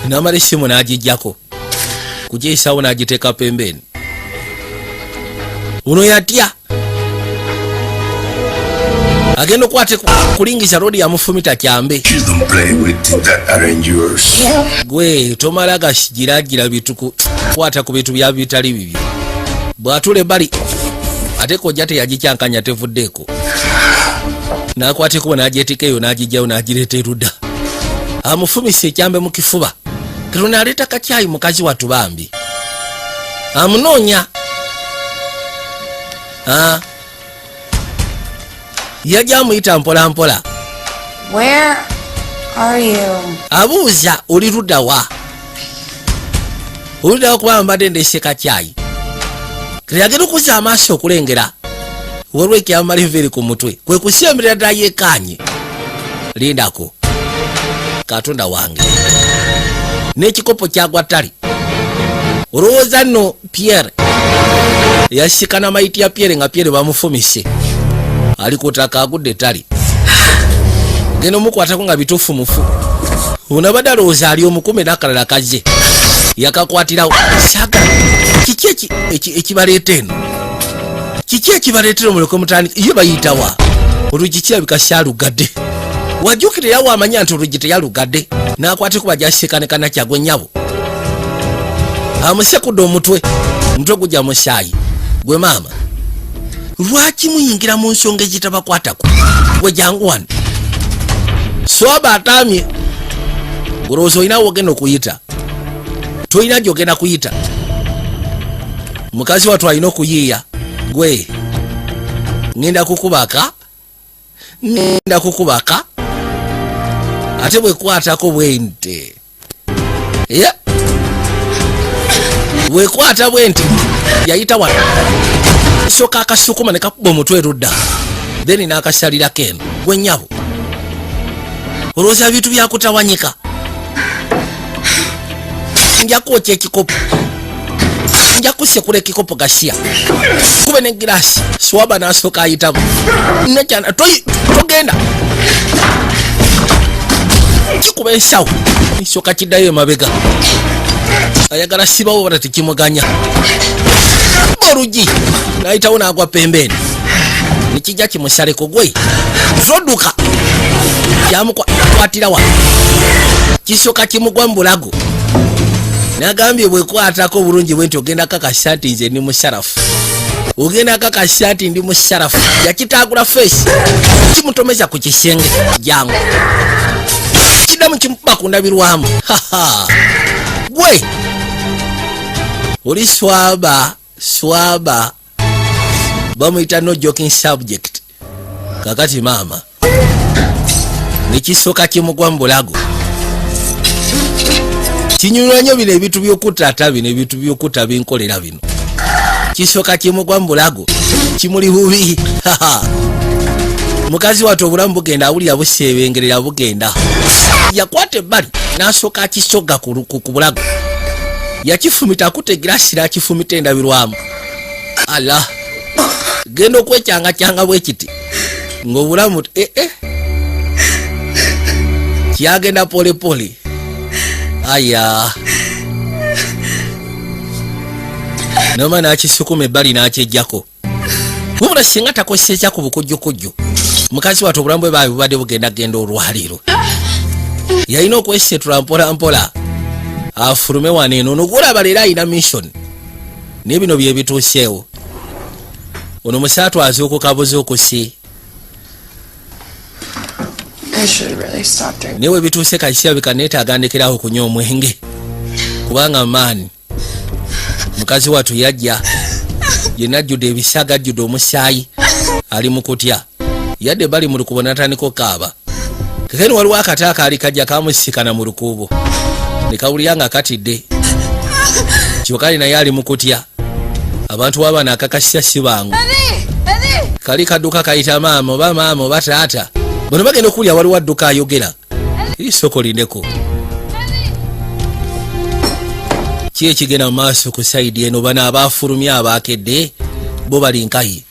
N'amala essimu n'agijjako. Kugiyisaawo n'agiteeka pembeni. Ono yatya. Agenda okwate kulingiza lodi yamufumita kyambe. Gwe tomala gashigiragira bituku kwata ku bintu bya bitali bibi. Bwatule bali ate kojja teyagikyankanya tevuddeeko. N'akwate kuba n'agyetekeyo n'agijjayo n'agireeta erudda. Amufumise ekyambe mu kifuba. Kero n'aleeta kakyayi mukazi wattu bambi. Amunoonya. Yajja amuyita mpola mpola. Where are you? Abuuza oli ludda wa? Oludda wa kuba mbadde ndeese kakyayi. Kero yagenda okuzza amaaso okulengera. Waliwo ekyambala enviiri ku mutwe. Kwe kusemberera ddala yeekaanye. Lindako. Katonda wange. N'ekikopo kyagwa ttali. Olowooza nno Pierre. Yasikana mayiti ya Pierre nga Pierre bamufumise. Ali kutaka agudde ttali. Genda omukwatako nga bituufu mufu. Unabadde alowooza ali omukume n'akalala kazze. Yakakwatirawo. Saagala. Kiki ekibaleeta eno? Kiki ekibaleetera omuloko mutandika? Ye bayitawa. Oluggi kirabika kyalugadde. Wajjukira yawo amanya nti oluggi teyalugadde. N'akwate kuba gyasikanekana kyagwe nnyabo. Amusekudde omutwe. Omutwe gujja musaayi. Gwe maama. Lwaki muyingira mu nsonga ezitabakwatako? Gwe jangu wano. Swaba atamye. Olowooza olina wogenda okuyita. Toyina gy'ogenda kuyita. Mukazi wattu alina okuyiiya. Gwe. Ngenda kukubaka. Ate bwekwatako bwente. Bwekwata bwente. Yayita wano. Soka akasukuma ne kakuba omutwe erudda. Then n'akasalirako eno. Gwe nnyabo. Olowooza ebintu byakutawanyika. Nja kwokya ekikopo. Nja kusekula ekikopo gasiya. Kube ne giraasi. Swaba n'asooka ayitamu. Nekyana togenda. Kikuba ensawo. Kisooka kiddayo emabega. Ayagala sibawo bata tekimuganya. Oluggi n'ayitawo n'agwa pembeni. Nikijja kimusaleko gwe. Zodduka. Yamukwatira wa. Kisooka kimugwa mu bulago. Nagambye bwekwatako obulungi bwenti ogenda kakasa nti nze ndi musarafu. Ogenda kakasa nti ndi musarafu. Yakitaagula face. Kimutomeza ku kisenge. Jangu. kiddamu kimukuba ku ndabirwamu. Gwe oli swaba bamuyita no joking subject. Kakati maama nekisoka kimugwa mu bulago kinyunywa nnyo bino ebintu by'okutata bino ebintu by'okutta binkolera bino. Kisoka kimugwa mu bulago kimuli bubi. Mukazi watu obulamu bugenda awulira busebengerera bugenda yakwata ebbali n'asooka akisoga ku bulago yakifumita akutte girasi n'akifumita endabirwamu. Ala genda okwekyanga bwe kiti ng'obulamu kyagenda polepole. Aya noma n'akisukuma ebbali n'akyejjako. Wabula singa takosezza ku bukujjukujju mukazi watu obulamu bwe baabi bubadde bugenda olwaliro. Yalina okwesetula mpola afulume wano eno nogulaba leero alina mission naye bino bye bituuseewo. Ono musaatu azuuku kabuzi okusi newe bituuse kaisiya bikaneetaaga ndekeraho okunywa omwenge kubanga maani mukazi watu yajja yenna ajjudde ebisaga ajjudde omusaayi ali mu kutya yadde bali mu lukubo natandika okaaba. Kakeni waliwo akata akaali kajja kamusikana mu lukubo ne kawulira nga katidde kyokali naye ali mu kutya. Abantu w'abaana akakasisa si bangu kali kadduka kayita maama oba taata bono bagenda okuwulira waliwo adduka ayogera isoko lindeko ki ekigenda mu maaso ku saidi eno bano abaafulumye abaakedde bo bali nkayi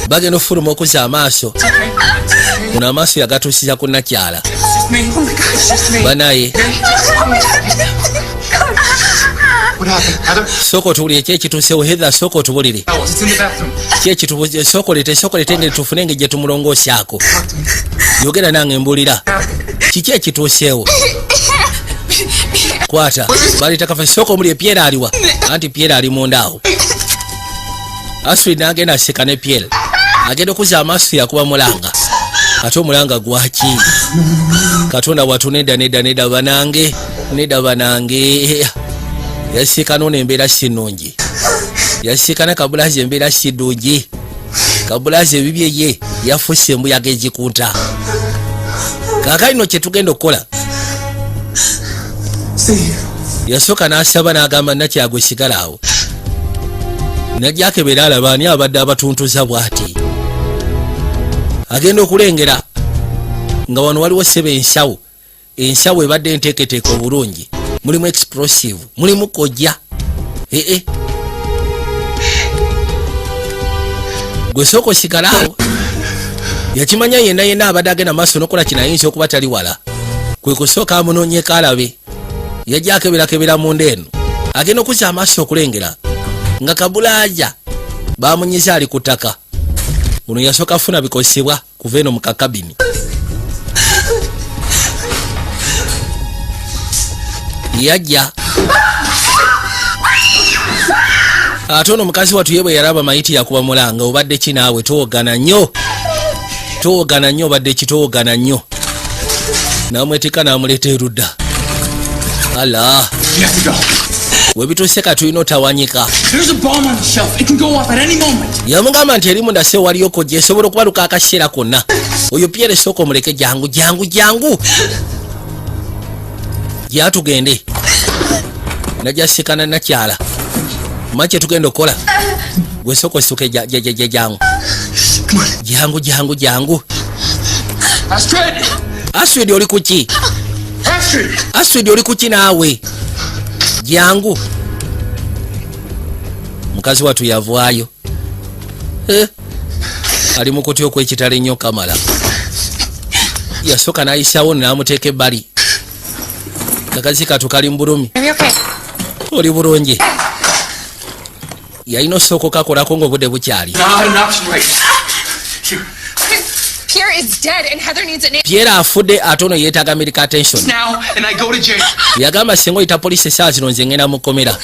bagenda ofuluma okuzza amaaso. Ono amaaso yagatuusiza ku nakyala banaye soko tuwulire ekyekituusewo Heather soko tubulire soko lete ngeri tufune engeri gye tumulongoosyako yogera nange mbulira kiki ekituuseewo kwata baleta kafe soko muli Pierre aliwa anti Pierre ali mundaawo. Astrid n'agenda aseka ne Pierre agenda okuzza amaaso yakuba mulanga ate omulanga gwaki Katonda watu nedda banange yasikana ono embeera sinungi yasikana kabulazi embeera sidungi kabulazi ebibye ye yafusse embuyaga egikunta. Kakalino kye tugenda okukola yasooka n'asaba n'agamba nakyagwe sigala awo najja akebera alaba ani abadde abatuntuza bw'ati. Agenda okulengera nga wano waliwo ssebe ensawo ebadde enteeketeeke obulungi mulimu explosive mulimu kojja gwe sooka osigalawo. Yakimanya yenna abadde agenda maaso n'okola kino ayinza okuba tali wala kwe kusooka amunoonyeko alabe. Yajja akeberakebera munda eno agenda okuzza amaaso okulengera nga kabulaaja bamunyiza ali ku ttaka. Ono yasooka afuna bikosebwa kuva eno mu kakabini. Yajja ate ono mukazi watu ye bwe yalaba mayiti yakuba mulanga obadde ki naawe toogana nnyo obadde kitoogana nnyo n'amwetika n'amuleeta erudda. Ala webituuse katulina otawanyika. Yamugamba nti eri munda se waliyo kojja esobola okubaluka akaseera konna. Oyo Pierre sooka omuleke jangu gyatugende. Najja sikana nakyala makye tugenda okukola gwe sooka osituke jangu. Astrid oli kuki? Astrid oli kuki naawe? Jangu. Mukazi watu yavaayo ali mu kutya okwekitala ennyo kamala. Yasooka n'ayisawo n'amuteeka ebbali. Kakazi katu kali mu bulumi. Oli bulungi. Yalina osooka okakolako ng'obudde bukyali. Pierre is dead and Heather needs an Pierre afudde ate ono yeetaaga medical attention. Now and I go to jail. Yagamba singa oyita poliisi essaawa zino nze ngenda mu kkomera.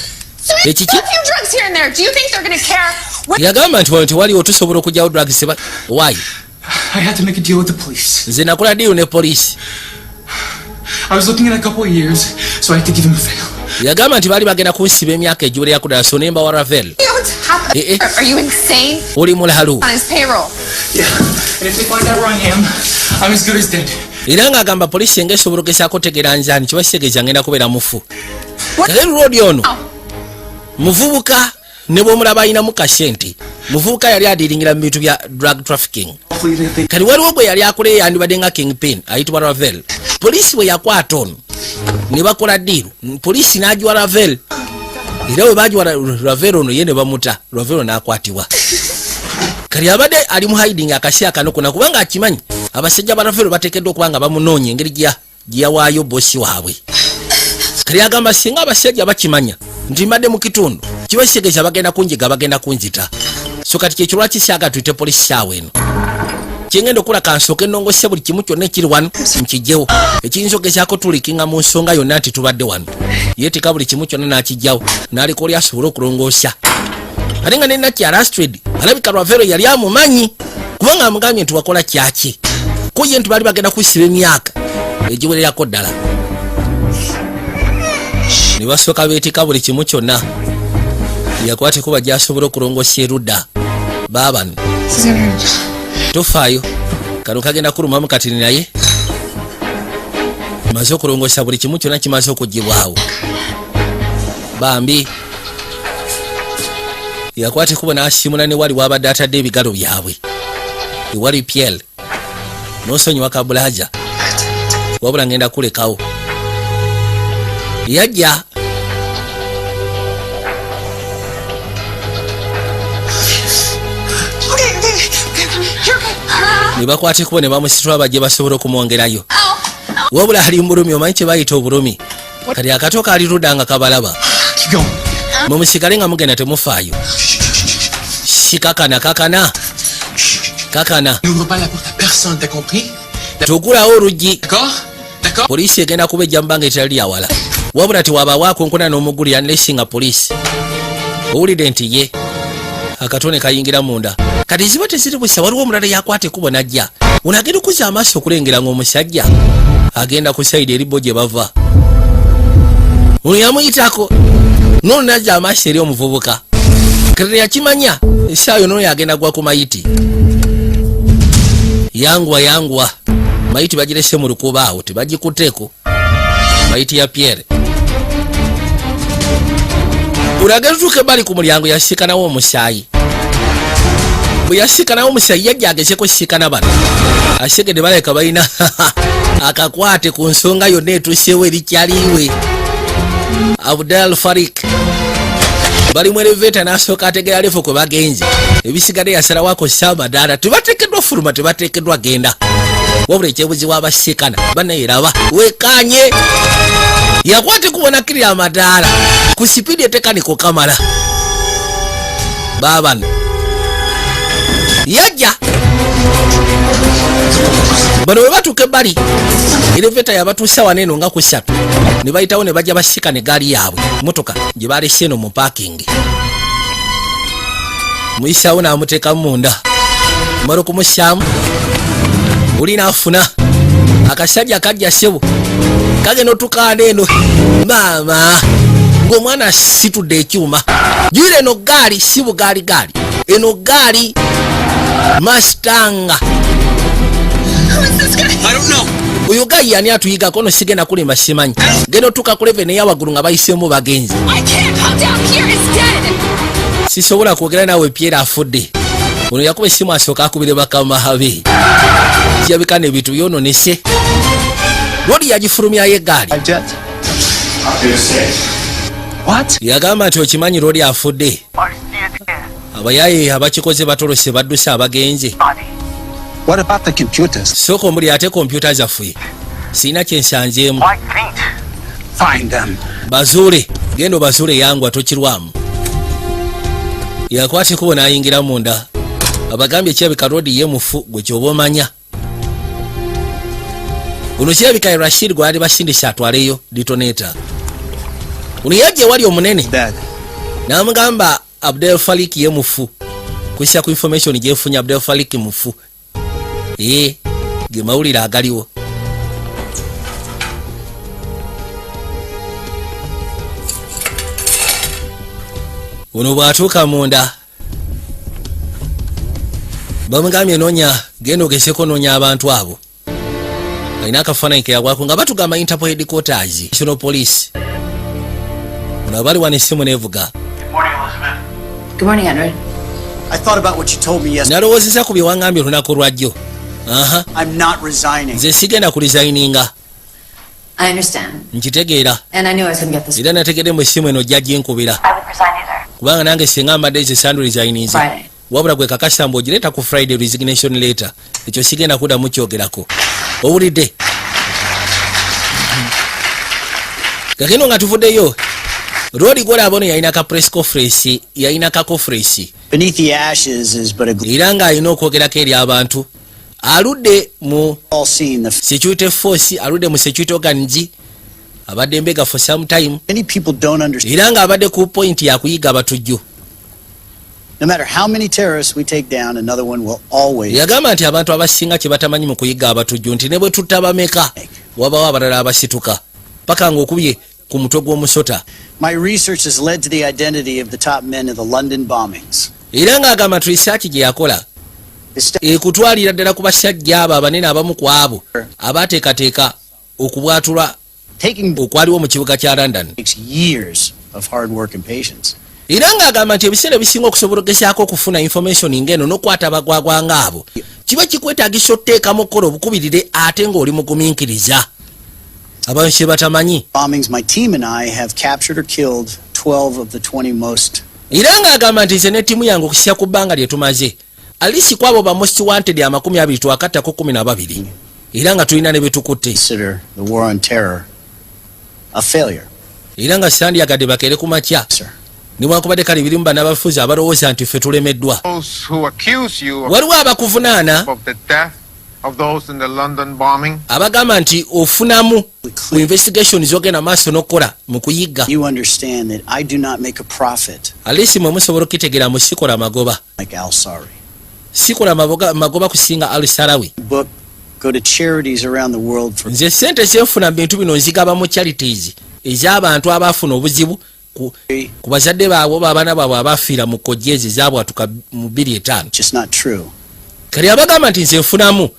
Ekiki? a few drugs here and there. Do you think they're going to care? Yagamba nti wano tewaliwo tusobola okugyawo drugs. Why? I had to make a deal with the police. nze nakola deal ne polisi. I was looking at a couple of years, so I had to give him a fail. Yagamba nti bali bagenda kunsiba emyaka egiwerera ku ddala so nemba wa Ravel. What's happening? Are you insane? Oli mulalu. On his payroll. Yeah. And if they find out where I am, I'm as good as dead. Era ng'agamba polisi ng'esobola okugezaako tegeera nzani kibasitegeza ngenda kubeera mufu. Kale Lodi ono muvubuka ne bw'omulaba ayinamu kasente. Muvubuka yali adiringira mu bintu bya drug trafficking. Kali waliwo gwe yali akola yandibadde nga kingpin ayitibwa Ravel. Polisi bwe yakwata ono ne bakola ddiiru. Polisi n'agiwa Ravel. Era bwe bagiwa Ravel ono ye ne bamuta. Ravel n'akwatibwa. Kali abadde ali mu hiding akasya kano kona kubanga akimanyi abasajja ba Ravel bateekeddwa okubanga bamunoonya engeri gye yawaayo bosi waabwe. Kali agamba singa abasajja bakimanya nti mbadde mu kitundu kibasitegeza bagenda kunjiga bagenda kunzita. So kati kyekyo lwaki syaga tuyite polisi kyawe eno. Kyengenda okula kansooka ennongose buli kimu kyonna ekiri wano nkijjewo. Ekiyinza okugezaako tulikinga mu nsonga yonna nti tubadde wano. Yeetika buli kimu kyonna n'akijjawo n'aliko oli asobole okulongoosa. Ate nga ne Nakyala Astrid alabika Ravel yali amumanyi kubanga amugambye nti wakola kyaki. Ko ye nti bali bagenda kusiba emyaka egiwererako ddala. Ne basooka beetika buli kimu kyonna yakwate kuba gy'asobola okulongoosa erudda. Baabano tofaayo kano kagenda kulumamu kati naye maze okulongoosa buli kimu kyonna kimaze okuggibwawo. Bambi yakwate kuba n'asimula ne wali wabadde atadde ebigalo byabwe ewali Pierre n'osonyiwa kabulaja wabula ngenda kulekawo. Yajja ne bakwate kuba ne bamusitula bajje basobola okumwongerayo. Wabula ali mbulumi omanyi kye bayita obulumi. Kati akato kaali ludda nga kabalaba. Mumusigale nga mugenda temufaayo. Shikakana kakana. N'ouvre pas la porte à personne, t'as compris? Tugulawo oluggi. D'accord? D'accord? Polisi egenda kubejja mu bbanga etali lyawala. Wabula tewaba waakonkona n'omugulira nlesinga polisi. Owulidde nti ye akatone kayingira munda. Kati ziba teziri busa waliwo omulala yakwate kubo najja. Ono agenda okuza amaaso okulengera ng'omusajja agenda ku sayidi eribbo gye bava. Ono yamuyitako n'ono najja amaaso eri omuvubuka. Kati yakimanya essaawa y'ono yagenda gwa ku mayiti. Yangwa mayiti bagirese mu lukuba awo tebagikuteeko. Mayiti ya Pierre ulagala tuke bali ku mulyango yasikanawo omusaayi. Bwe yasikanawo omusaayi yajja agezeko sikana bano asegede baleka balina akakwate ku nsonga yonna etuuseewo erikyaliwe. Abdel Farik bali mu elevator n'asooka ategera lefo kwe bagenze. Ebisigadde yasalawo akozesa amadaala. Tebateekeddwa fuluma tebateekeddwa genda. Wabula ekyebuzibwa abasikana banayeraba wekanye yakwate kubona kiri amadaala ku sipidi etekaniko kamala. Baabano yajja bano bwe batuuka ebbali eleveta yabatuusa waneeno nga ku 3 ne bayitawo ne bajja basikana egaali yaabwe motoka gye balese eno mu paakingi. Muyisaawo n'amuteekamu munda mala okumusaamu oli n'afuna akasajja kajja ssebo kagenda otukaana eno maama ng'omwana asitudde ekyuma. Jwira eno gaali si bugaali eno gaali Mustang. I don't know. Oyo gayi yani atuyigako no sigenda kulimba simanyi. Genda otuka ku level ya waggulu nga bayiseemu bagenzi. I can't calm down. Pierre is dead. Sisobola kwogera naawe Pierre afudde. Ono yakuba essimu asooka akubire bakama habe. Kirabika n'ebintu byononese. Lodi yagifulumyayo eggaali. What? Yagamba nti okimanyi Lodi afudde. Abayaye abakikoze batolose badduse abagenzi. What about the computers? Sooka omuli ate kompyuta zaffe sirina kyensanzeemu. Find them. Bazuule genda obazuule yangwa tokirwamu. Yakwate kubo n'ayingira munda abagambye kirabika Lodi ye mufu gwe kyoba omanya. Ono kirabika Rashid gwe ali basindise atwaleyo detonator. Ono yajja ewali omunene n'amugamba Abdel Farik ye mufu. Kussa ku information gyefunye Abdel Farik mufu. ge mawulire agaliwo. Ono bw'atuuka munda bamugambye noonya genda ogeseko noonya abantu abo. Alina akafaananyi ke yagwako nga batugamba Interpol headquarters, National Police. Ono bali wano essimu neevuga. Good morning, Edward. I thought about what you told me yesterday. Nalowoozeza ku bye wangambye olunaku lwajjo. I'm not resigning. Nze sigenda kulizayininga. I understand. Nkitegeera. And I knew I was going to get this Era nategedde mu essimu eno ojja ginkubira. I would resign either. Kubanga nange singa mbadde nze sandu resigninze. Friday. Wabula gwe kakasa mbu ogireeta ku Friday resignation letter. Ekyo sigenda kuddamu kyogerako. Owulidde? Kakino nga tuvuddeyo. Rodi Gola abono yalina ka press conference, yalina ka conference. Beneath the ashes is but a Era ng'alina okwogerako eri abantu. Aludde mu all seen the security force, aludde mu security organs. Abadde mbega for some time. many people don't understand. Era ng'abadde ku point ya kuyiga abatujju. No matter how many terrorists we take down, another one will always. Yagamba nti abantu abasinga kye batamanyi mu kuyiga abatujju nti ne bwe tuttabameka wabawo abalala abasituka. Paka ng'okubye ku mutwe gw'omusota. My research has led to the identity of the top men of the London bombings. Era ng'agamba nti research gye yakola ekutwalira ddala ku basajja abo abanene abamu ku abo abaateekateeka okubwatulwa Taking okwaliwo mu kibuga kya London. takes years of hard work and patience. Era ng'agamba nti ebiseera ebisinga okusobolekesaako okufuna information ng'eno n'okwata abagwagwa ng'abo kiba kikwetaagisa otteekamu okukola obukubirire ate ng'oli mugumiikiriza. Abantu kye batamanyi. Bombings, my team and I have captured or killed 12 of the 20 most. Era ng'agamba nti nze ne ttiimu yange okusinziira ku bbanga lye tumaze alisi kwabo ba most wanted 20 twakattako 12 era nga tulina ne betukutte. Consider the war on terror a failure. Era nga sandyagadde bakeere ku makya Sir. newankubadde kale birimu bannabafuzi abalowooza nti ffe tulemeddwa. Those who accuse you Waliwo abakuvunaana of the death of those in the London bombing. abagamba nti ofunamu ku investigation zogenda maaso n'okukola mu kuyiga. You understand that I do not make a profit Alisi mwe musobola okukitegeera mu sikola magoba. like Al Sari. Sikola magoba kusinga Al-Sarawi. Book go to charities around the world for Nze sente zenfuna bintu bino nzigaba mu charities ez'abantu abaafuna obuzibu ku bazadde baabwe abaana baabwe abafiira mu kojezi zaabwatuka mu 2005. just not true. Kali abagamba nti nze nfunamu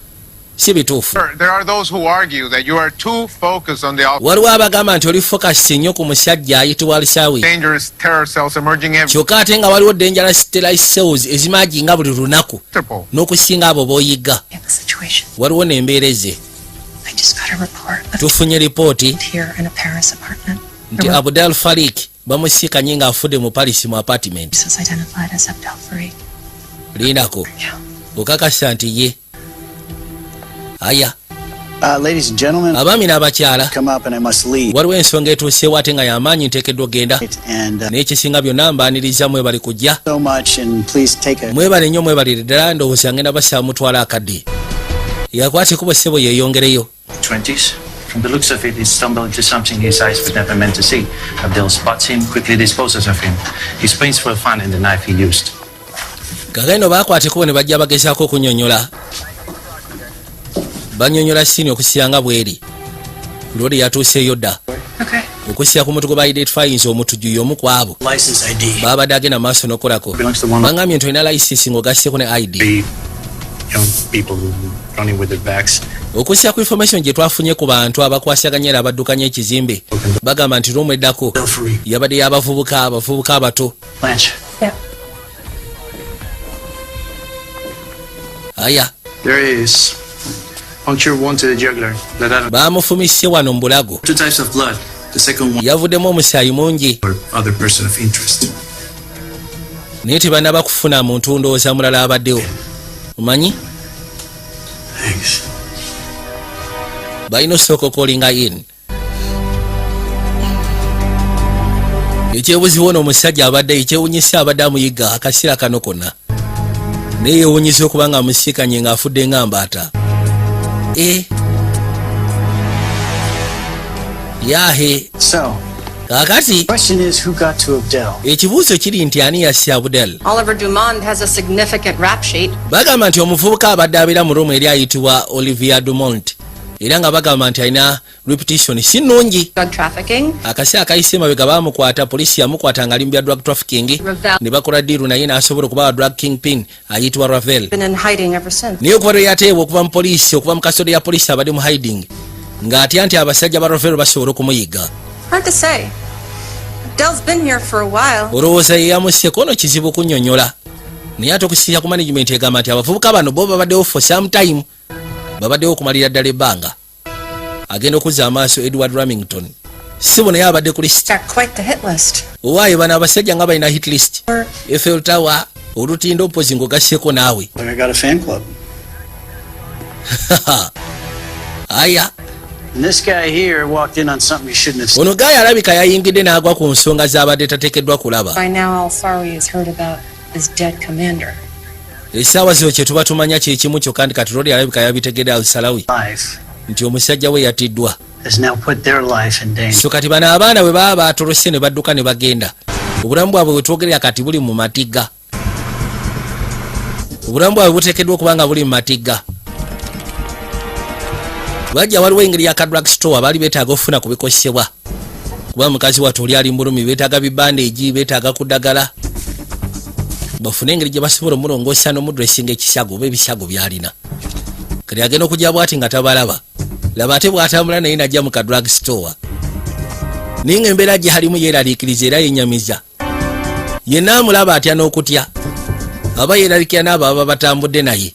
si bituufu. There are those who argue that you are too focused on the Waliwo abagamba nti oli focus nnyo ku musajja ayitibwa Al-Sarawi. dangerous terror cells emerging every Kyokka ate nga waliwo dangerous terrorist cells ezimaginga buli lunaku Interpol. n'okusinga abo b'oyiga. in the situation. Waliwo n'embeera eze. I just got a report of Tufunye lipooti here in a Paris apartment. nti Abdel Farik bamusiikanye ng'afudde mu Paris mu apartment. This was identified as Abdel Farik. Lindako Yeah. okakasa nti ye. Aya Ladies and gentlemen, abaami n'abakyala come up and I must leave. waliwo ensonga etuuseewo ate nga y'amaanyi nteekeddwa okgenda And n'ekisinga byonna mbaaniriza mwebali kujja so much, and please take a. mwebale nnyo mwebalire ddala ndowooza ngenda basaba mutwala akadde yakwata ekubo ssebo yeeyongereyo. 20s. From the looks of it, he stumbled into something his eyes were never meant to see. Abdel spots him, quickly disposes of him. He springs for fun in the knife he used. Kagendo baakwata ekubo ne bajja bagezaako okunyonyola. Banyonyola sini okusiyanga bweri. Lodi yatuuseeyo dda. Okay. Okusiya ku mutu gwe ba-identifyinza omutujju y'omu ku abo. License ID. Baabadde agenda maaso n'okolako. Belongs to one of Bangambye nti olina layisisi ng'ogasseko ne ID. the young people running with their bags. Okusiya ku information gye twafunye ku bantu abakwasaganya era abaddukanya ekizimbe bagamba nti lumu eddako yabadde y'abavubuka abato. Blanche. Yeah. Aya There is puncture wound to the jugular. baamufumise wano mu bulago. 2 types of blood. The second one Yavuddemu omusaayi mungi for other person of interest. naye tebannaba kufuna muntu ndowooza mulala abaddewo. Omanyi Thanks. balina osooka callinga in. Ekyebuziwo n'omusajja abadde ekyewunyisa abadde amuyiga akaseera kano konna. Naye yeewunyisa okuba nga amusiikanye ng'afudde ng'ambaata. Yahe So, kakati Question is, who got to Abdel? ekibuuzo kiri nti ani yasse Abdel. Oliver Dumond has a significant rap sheet. Bagamba nti omuvubuka abadde abeera mu Roma eri ayitibwa Olivia Dumont era nga bagamba nti alina reputation si nnungi. Drug trafficking. Akaseera akayise emabega baamukwata, polisi yamukwata nga ali mu bya drug trafficking ne bakola diiru naye n'asobola okuba drug kingpin ayitibwa Ravel. Been in hiding ever since. Naye okuva lwe yateebwa okuva mu polisi okuva mu kasodo ya polisi abadde mu hiding ng'atya nti abasajja ba Ravel basobola okumuyiga. Hard to say. Abdel's been here for a while. Olowooza ye yamusseko ono kizibu kunnyonnyola naye ate okusinziira ku management egamba nti abavubuka bano bo babaddewo for some time, babaddewo okumalira ddala ebbanga. Agenda okuzza amaaso Edward Remington sibo naye abadde ku list. Got quite the hit list. Owaayo bano abasajja nga balina hit list. Eiffel Tower, olutindo mpozi ng'ogasseko naawe. Like I got a fan club. Aya. And this guy here walked in on something he shouldn't have seen. Ono gaaya alabika yayingidde n'agwa ku nsonga z'abadde tateekeddwa kulaba. By now Al-Sarwi has heard about his dead commander. Essaawa zino kye tuba tumanya kye kimu kyokka nti kati Lodi alabika yabitegedde Al-Salawi nti omusajja we yatiddwa. Has now put their life in danger. So kati bano abaana bwe baba baatolose ne badduka ne bagenda, obulamu bwabwe bwe twogerera kati buli mu matigga. Obulamu bwabwe buteekeddwa okuba nga buli mu matigga. Bajja waliwo engeri ya drug store baali beetaaga okufuna ku bikosebwa. Kuba mukazi wattu oli ali mbulumi, beetaaga bibandeegi, beetaaga kudagala. Bafune engeri gye basobola omulongoosa n'omudresinga ekisago oba ebisago by'alina. Kati agenda okujja bw'ati nga tabalaba. Laba ate bw'atambula naye najja mu drug store. Naye ng'embeera gye halimu yeeraliikiriza era yennyamiza. Yenna amulaba atya n'okutya. Aba yeeralikira n'abo aba batambudde naye.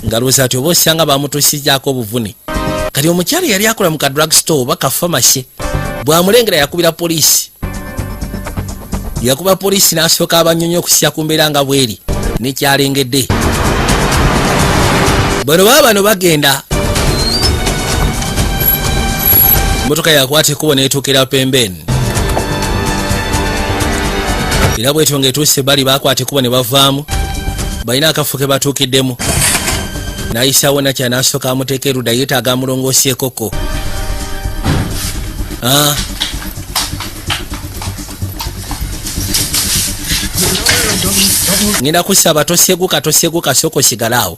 Ngalowooza ati oba osanga bamutuusizzaako obuvune. Kati omukyala yali akola mu drug store oba ka pharmacy bw'amulengera yakubira poliisi. Yakuba poliisi n'asooka abanyonyi okusya ku mbeera nga bweri n'ekyalengedde. Bano bano bagenda. Motoka yakwata ekkubo n'etuukira pembeni. Era bwetyo ng'etuuse bali bakwata ekkubo ne bavaamu. Balina akafo ke batuukiddemu. N'ayisaawo nakya n'asooka amuteeka erudda yeetaaga amulongoosa ekoko. Ngenda kusaba toseguka soko sigalaawo.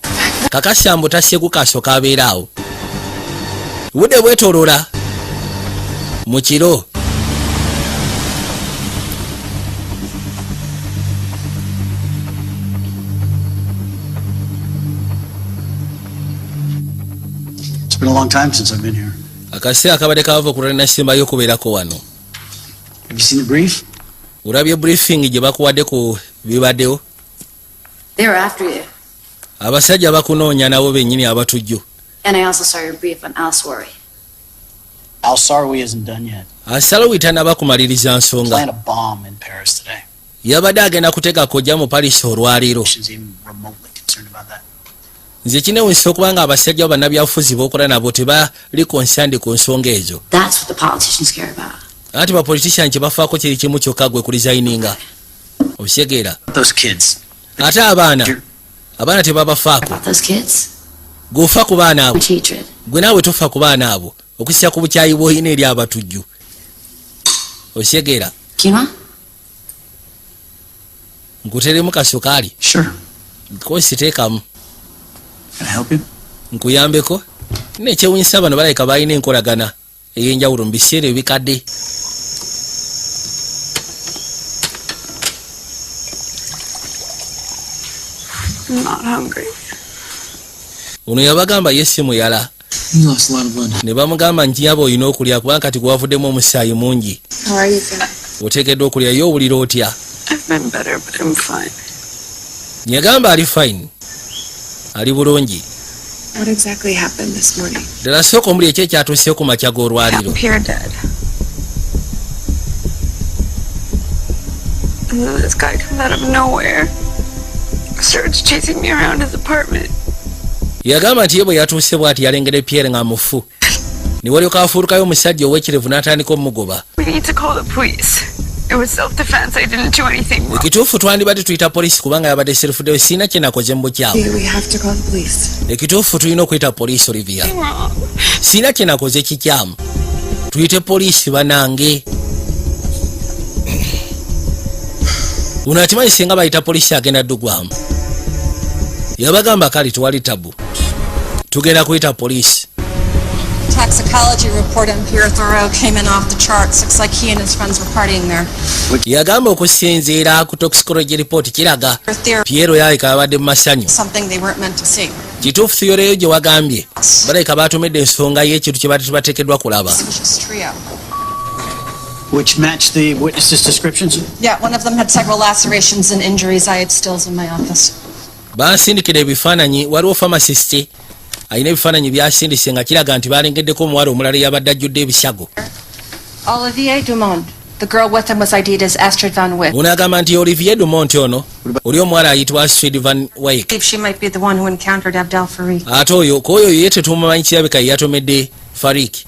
Kakasambu taseguka soka abeeraawo. Budde bwetoolola mu kiro. It's been a long time since I've been here. Akaseera kabadde kava ku lwalina simbayo okubeerako wano. Have you seen the brief? Olabye briefing gye bakuwadde ku bibaddewo? They were after you. Abasajja bakunoonya nabo bennyini abatujju. And I also saw your brief on Al-Sarwi. Al-Sarwi isn't done yet. Al-Salawi tanaba kumaliriza nsonga. Plant a bomb in Paris today. Yabadde agenda kuteeka kojja mu Paris olwaliro. She's even remotely concerned about that. Nze kinewunyisa okuba nga abasajja bannabyabufuzi b'okola nabo tebali concerned ku nsonga ezo. That's what the politicians care about. Ati bapolitician kye bafaako kiri kimu kyokka gwe ku resigninga. Obitegeera. Those kids. Ate abaana tebabafaako. About those kids. Gwofa ku baana abo. Hatred. Gwe naawe tofa ku baana abo. Okusya ku bukyayi bw'olina eri abatujju. Obitegeera. Kima? Nkuteremu kasukaali. Sure. Kosi teekamu. Can I help you? Nkuyambeko. Nekyewunyisa bano balabika balina enkolagana ey'enjawulo mu biseera ebikadde. I'm not hungry. Ono yabagamba ye si muyala. You lost a lot of blood. Ne bamugamba nti yaba olina okulya kubanga kati gwavuddemu omusaayi mungi. How are you feeling? Oteekeddwa okulya yo owulira otya? I've been better, but I'm fine. Yagamba ali fine. Ali bulungi. What exactly happened this morning? Ddala sooka omuli ekyo ekyatuuseyo ku makya g'olwaliro. Pierre dead. And then this guy comes out of nowhere. Starts chasing me around his apartment. Yagamba nti ye bwe yatuuse bw'ati yalengera Pierre nga mufu. Ne walyoka afuulukayo omusajja ow'ekirevu n'atandika omugoba. We need to call the police. It was self-defense. I didn't do anything wrong. Ekituufu twandibadde tuyita poliisi kubanga yabadde self-defense. Siina kye nakoze mu bukyamu. We have to call the police. Ekituufu tulina okuyita poliisi Olivia. Siina kye nakoze kikyamu. Tuyite poliisi banange. Uno akimanyi singa bayita polisi agenda ddugwamu. Yabagamba kali tewali tabu. Tugenda kuyita polisi. Toxicology report on Pierre Thoreau came in off the charts. Looks like he and his friends were partying there. Yagamba okusinziira ku toxicology report kiraga Pierre yaleka abadde mu masanyu. Something they weren't meant to see. Kituufu theory eyo gye wagambye baleka batumidde ensonga y'ekintu kye bati bateekeddwa kulaba. Which matched the witnesses' descriptions? Yeah, one of them had several lacerations and injuries. I had stills in my office. Bansindikira ebifaananyi waliwo pharmacist ayina ebifaananyi byasindise nga kiraga nti balengeddeko omuwala omulala eyabadde ajjudde ebisyago. Olivier Dumont. The girl with him was ID'd as Astrid Van Wyck. Ono agamba nti Olivier Dumont ono oli omuwala ayitibwa Astrid Van Wyck. She might be the one who encountered Abdel Farik. Ate oyo k'oyo ye tetumumanyi kirabika ye yatomedde Farik.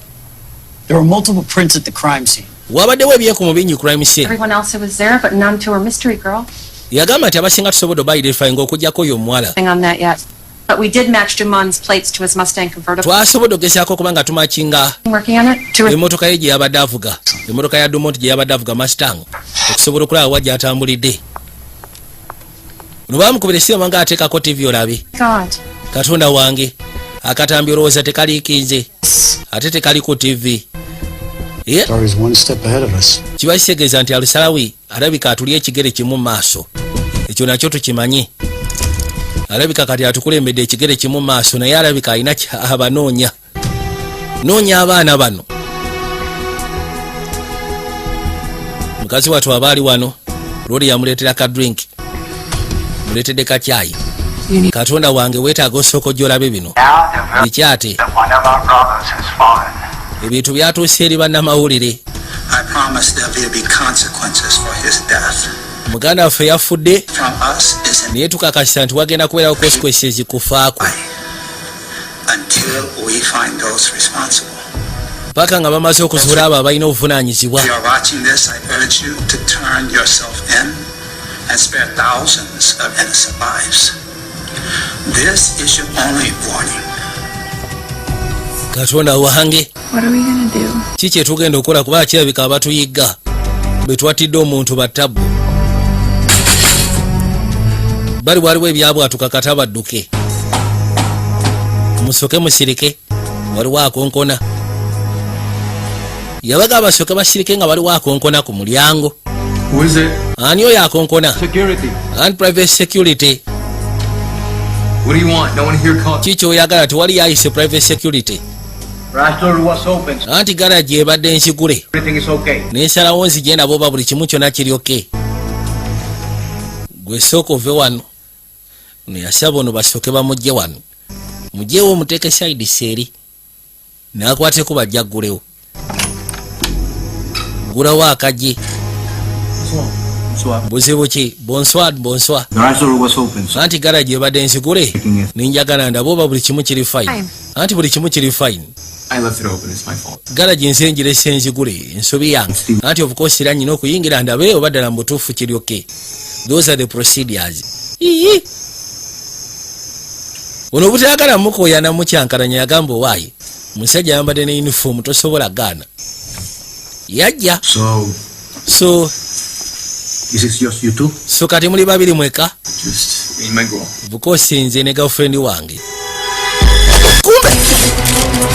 There were multiple prints at the crime scene. Wabaddewo ebyekumu bingi crime scene. Everyone else who was there, but none to her mystery girl. Yagamba nti abasinga tusobodde oba-identifying okujjako oyo omuwala. On that yet. But we did match Dumont's plates to his Mustang convertible. Twasobodde okugezaako okuba nga tumakinga Working on it. emmotoka ye gye yabadde avuga. Emmotoka ya Dumont gye yabadde avuga Mustang. Okusobola okulaba wa gy'atambulidde. Ono baamukubira essimu nga ateekako TV olabe. God. Katonda wange. Akatambi olowooza tekaliikinze. Ate tekali ku TV. Story's one step ahead of us. Kiba kitegeeza nti alusalawi alabika atulya ekigere kimu mu maaso. Ekyo nakyo tukimanyi. Alabika kati atukulembedde ekigere kimu mu maaso naye alabika alina abanoonya. Noonya abaana bano. Mukazi watu abaali wano lori yamuleetera ka drink. Muleetedde ka caayi. Katonda wange weetaaga osooka ojja olabe bino. Bikyate. Ebintu byatuuse eri bannamawulire. Muganda waffe yafudde naye tukakasa nti wagenda kubeerawo consequences kufaako paka nga bamaze okuzuula abo abalina obuvunaanyizibwa. Katonda wange ki kye tugenda okukola kuba kirabika abatuyigga bwe twatidde omuntu battabu bali waliwo ebyabwatuka kata badduke musoke musirike waliwo akonkona yabaga abasoke basirike nga waliwo akonkona ku mulyango. Ani oyo akonkona? And private security. What do you want? No one here called. Kiki oyagala tewali yayise private security. Rastler was open. Anti garage ebadde nsigule. Everything is okay. Nesalawo nzigenda boba buli kimu kyonna kiri okay. Gwe soko ove wano. Neyasaba ono basooke bamugye wano. Mugyewo omuteeke side seeri. Nakwateko bajja ggulewo. Gulawo akagye. Buzibu ki? Bonsoir. Anti garage ebadde nsigule. Ninjagala ndaba oba buli kimu kiri fine. Anti buli kimu kiri fine. I left it open. It's my fault. Garage nsenjire senzigule ensobi yange. Anti of course era nyina okuyingira ndabe oba ddala mbutuufu kiri okay. Those are the procedures. Ono butayagala mukoyana mukyankalanya yagamba waayi. Musajja ayambadde ne uniform tosobola gaana. Yajja. So is it just you two? So kati muli babiri mweka? Just me and my girl. Bukosi nze ne girlfriend wange. Kumbe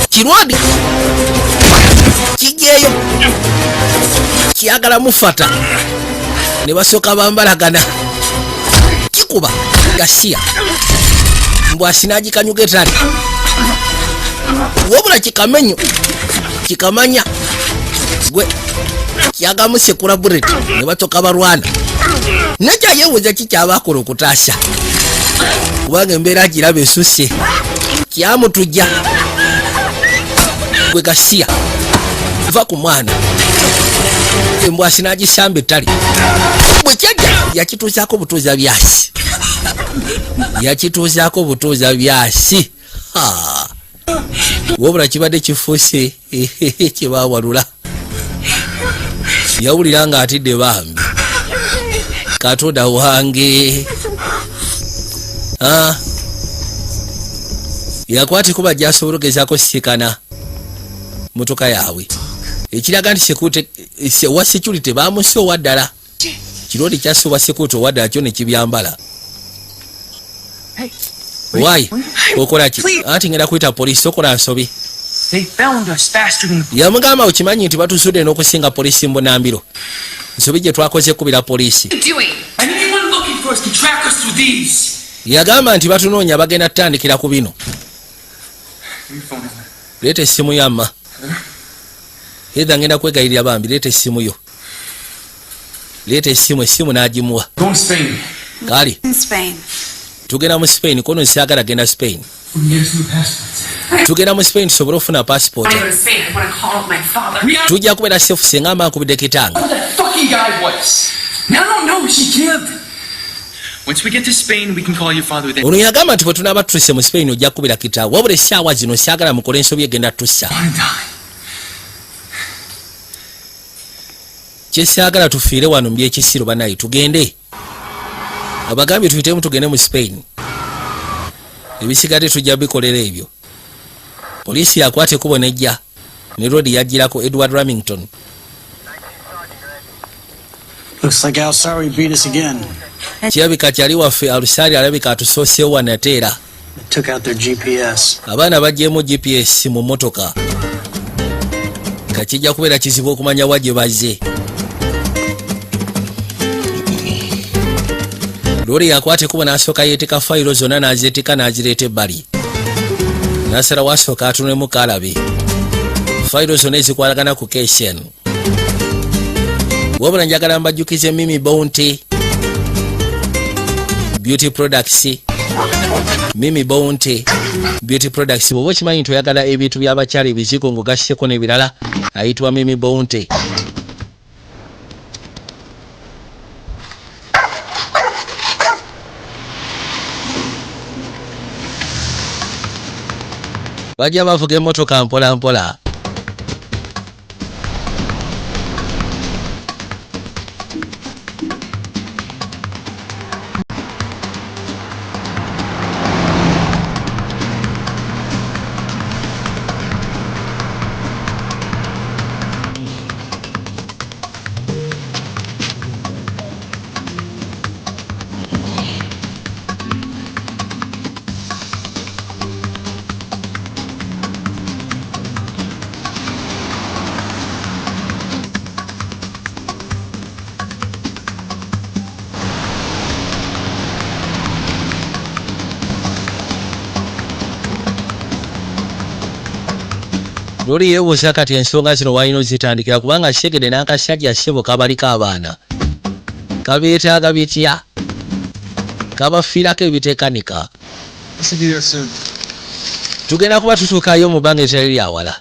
kirwadi kigeyo kiagala mufata ne basoka bambalagana kikuba gasiya mbwasinaji kanyugetali wobula kikamenyo kikamanya gwe kiagamu sekula bullet ne batoka barwana neja yeweza kikyabakolo kutasha kubanga embeera girabe esuse kyamutujja gwe gasiya va ku mwana embwasi nagisamba ettale bwe kyajja yakituuzaako butuuza byasi wobula kibadde kifuuse kyebawalula yawulira nga atidde bambi Katonda wange yakwatiko bajja asobola okugezaako sisikana motoka yaabwe ekiraga nti wa security bamusowa ddala kirodi kyasuba sekuto wadde akyo ne kibyambala. Why? Okola ki? Ati ngenda kuyita poliisi okola nsobi. They found us faster than the Yamugamba okimanyi nti batusudde n'okusinga poliisi mbonambiro. Nsobi gye twakoze kubira poliisi. doing. And anyone looking for us can track us through these. Yagamba nti batunoonya bagenda tutandikira ku bino. Your phone is Leeta essimu yamma. Edda ngenda kwegayirira bambi leeta essimu yo. Leeta essimu n'agimuwa. going to Spain. Kale In Spain. tugenda mu Spain kono nsiagala genda Spain. We can get us new passports. Tugenda mu Spain tusobole ofuna passport. to Spain. I want to call up my father. We got Tujja kubeera safe singa amba nkubidde kitanga. who that fucking guy was. Now I don't know who she killed. Once we get to Spain, we can call your father then. Ono yagamba nti bwe tunaaba tutuse mu Spain ojja kubira kitaawo. Wabula essaawa zino siagala mukole ensobi egenda tussa. Want to die. Kyesiagala tufiire wano mu byekisiro banayi tugende. Abagambye tuyitemu tugende mu Spain. Ebisigadde tujja bikolera ebyo. Poliisi yakwata ekkubo nejja. Ne road yajjirako Edward Remington. Looks like Al Sari beat us again. Kirabika kyali waffe Alusari alabika atusooseewo wanateera. They took out their GPS. Abaana baggyemu GPS mu mmotoka. Kakijja kubeera kizibu okumanya wa gye bazze. Lori yakwata ekkubo n'asooka yeetika fayiro zonna n'azeetika n'azireeta ebbali. N'asala wasooka atunulemu kalabe. Fayiro zonna ezikwalagana ku KSN. Wabula njagala mbajjukize Mimi Bounty Beauty Products. Mimi Bounty Beauty Products. Bw'oba okimanyi nti oyagala ebintu by'abakyala ebizigo ng'ogasseko n'ebirala ayitibwa Mimi Bounty. Bajja bavuga emmotoka mpola mpola. Lori yeebuuza kati ensonga zino wayina ozitandikira kubanga Segede n'akasajja ssebo kabaliko abaana. Kabeetaaga bitya? Kabafiirako ebitekanika. Tugenda kuba tutuukayo mu bbanga eritali lyawala.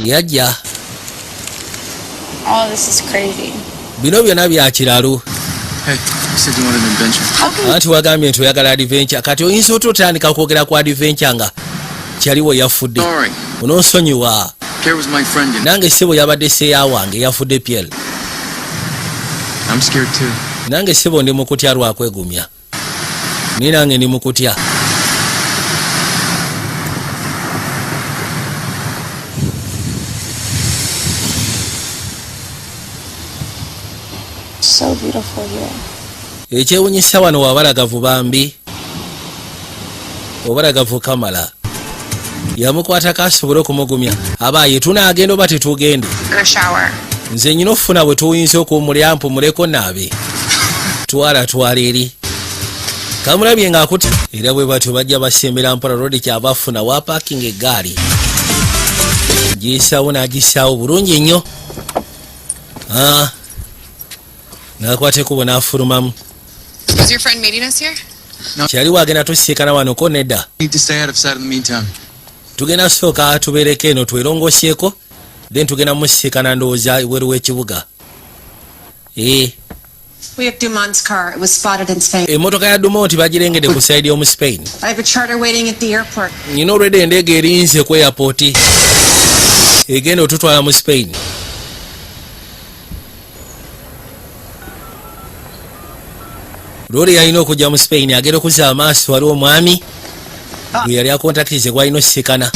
Yajja. Oh, this is crazy. Bino byonna bya kiralu. Hey, you said you wanted an adventure. Anti wagambye nti oyagala adventure. Kati oyinza ototandika kwogera ku adventure nga kyaliwo yafudde. Sorry. Onoosonyiwa. Pierre was my friend. Nange ssebo yabadde seeya wange yafudde Pierre. I'm scared too. Nange ssebo ndi mu kutya lwakwegumya. Ni nange ndi mu kutya. So beautiful here. Ekyewunyisa wano wabalagavu bambi. Obalagavu Kamala. Yamukwatako asobole okumugumya. Abaaye tunaagenda oba tetugende. Gonna shower. Nze nyina okufuna bwe tuyinza okuwummulya mpumuleko naabe. Twala eri. Kamulabye ng'akuti. Era bwe batyo bajja basembera mpola road kyava afuna wa parking eggaali. Gisawo n'agisaawo bulungi nnyo. N'akwata ekkubo n'afulumamu. Was your friend meeting us here? Kyali wagenda tusiikana wano ko nedda. Need to stay out of sight in the meantime. Tugenda sooka tubeereko eno twerongosyeko then tugenda musiikana ndowooza ebweru w'ekibuga. We have Dumont's car. It was spotted in Spain. Emmotoka ya Dumont bagirengedde ku sayidi y'omu Spain. I have a charter waiting at the airport. Nyina olwedde endege erinze ku airport. Egenda otutwala mu Spain. Lori yalina okujja mu Spain agenda okuzza amaaso waliwo omwami gwe yali akontakirize gwalina osisikana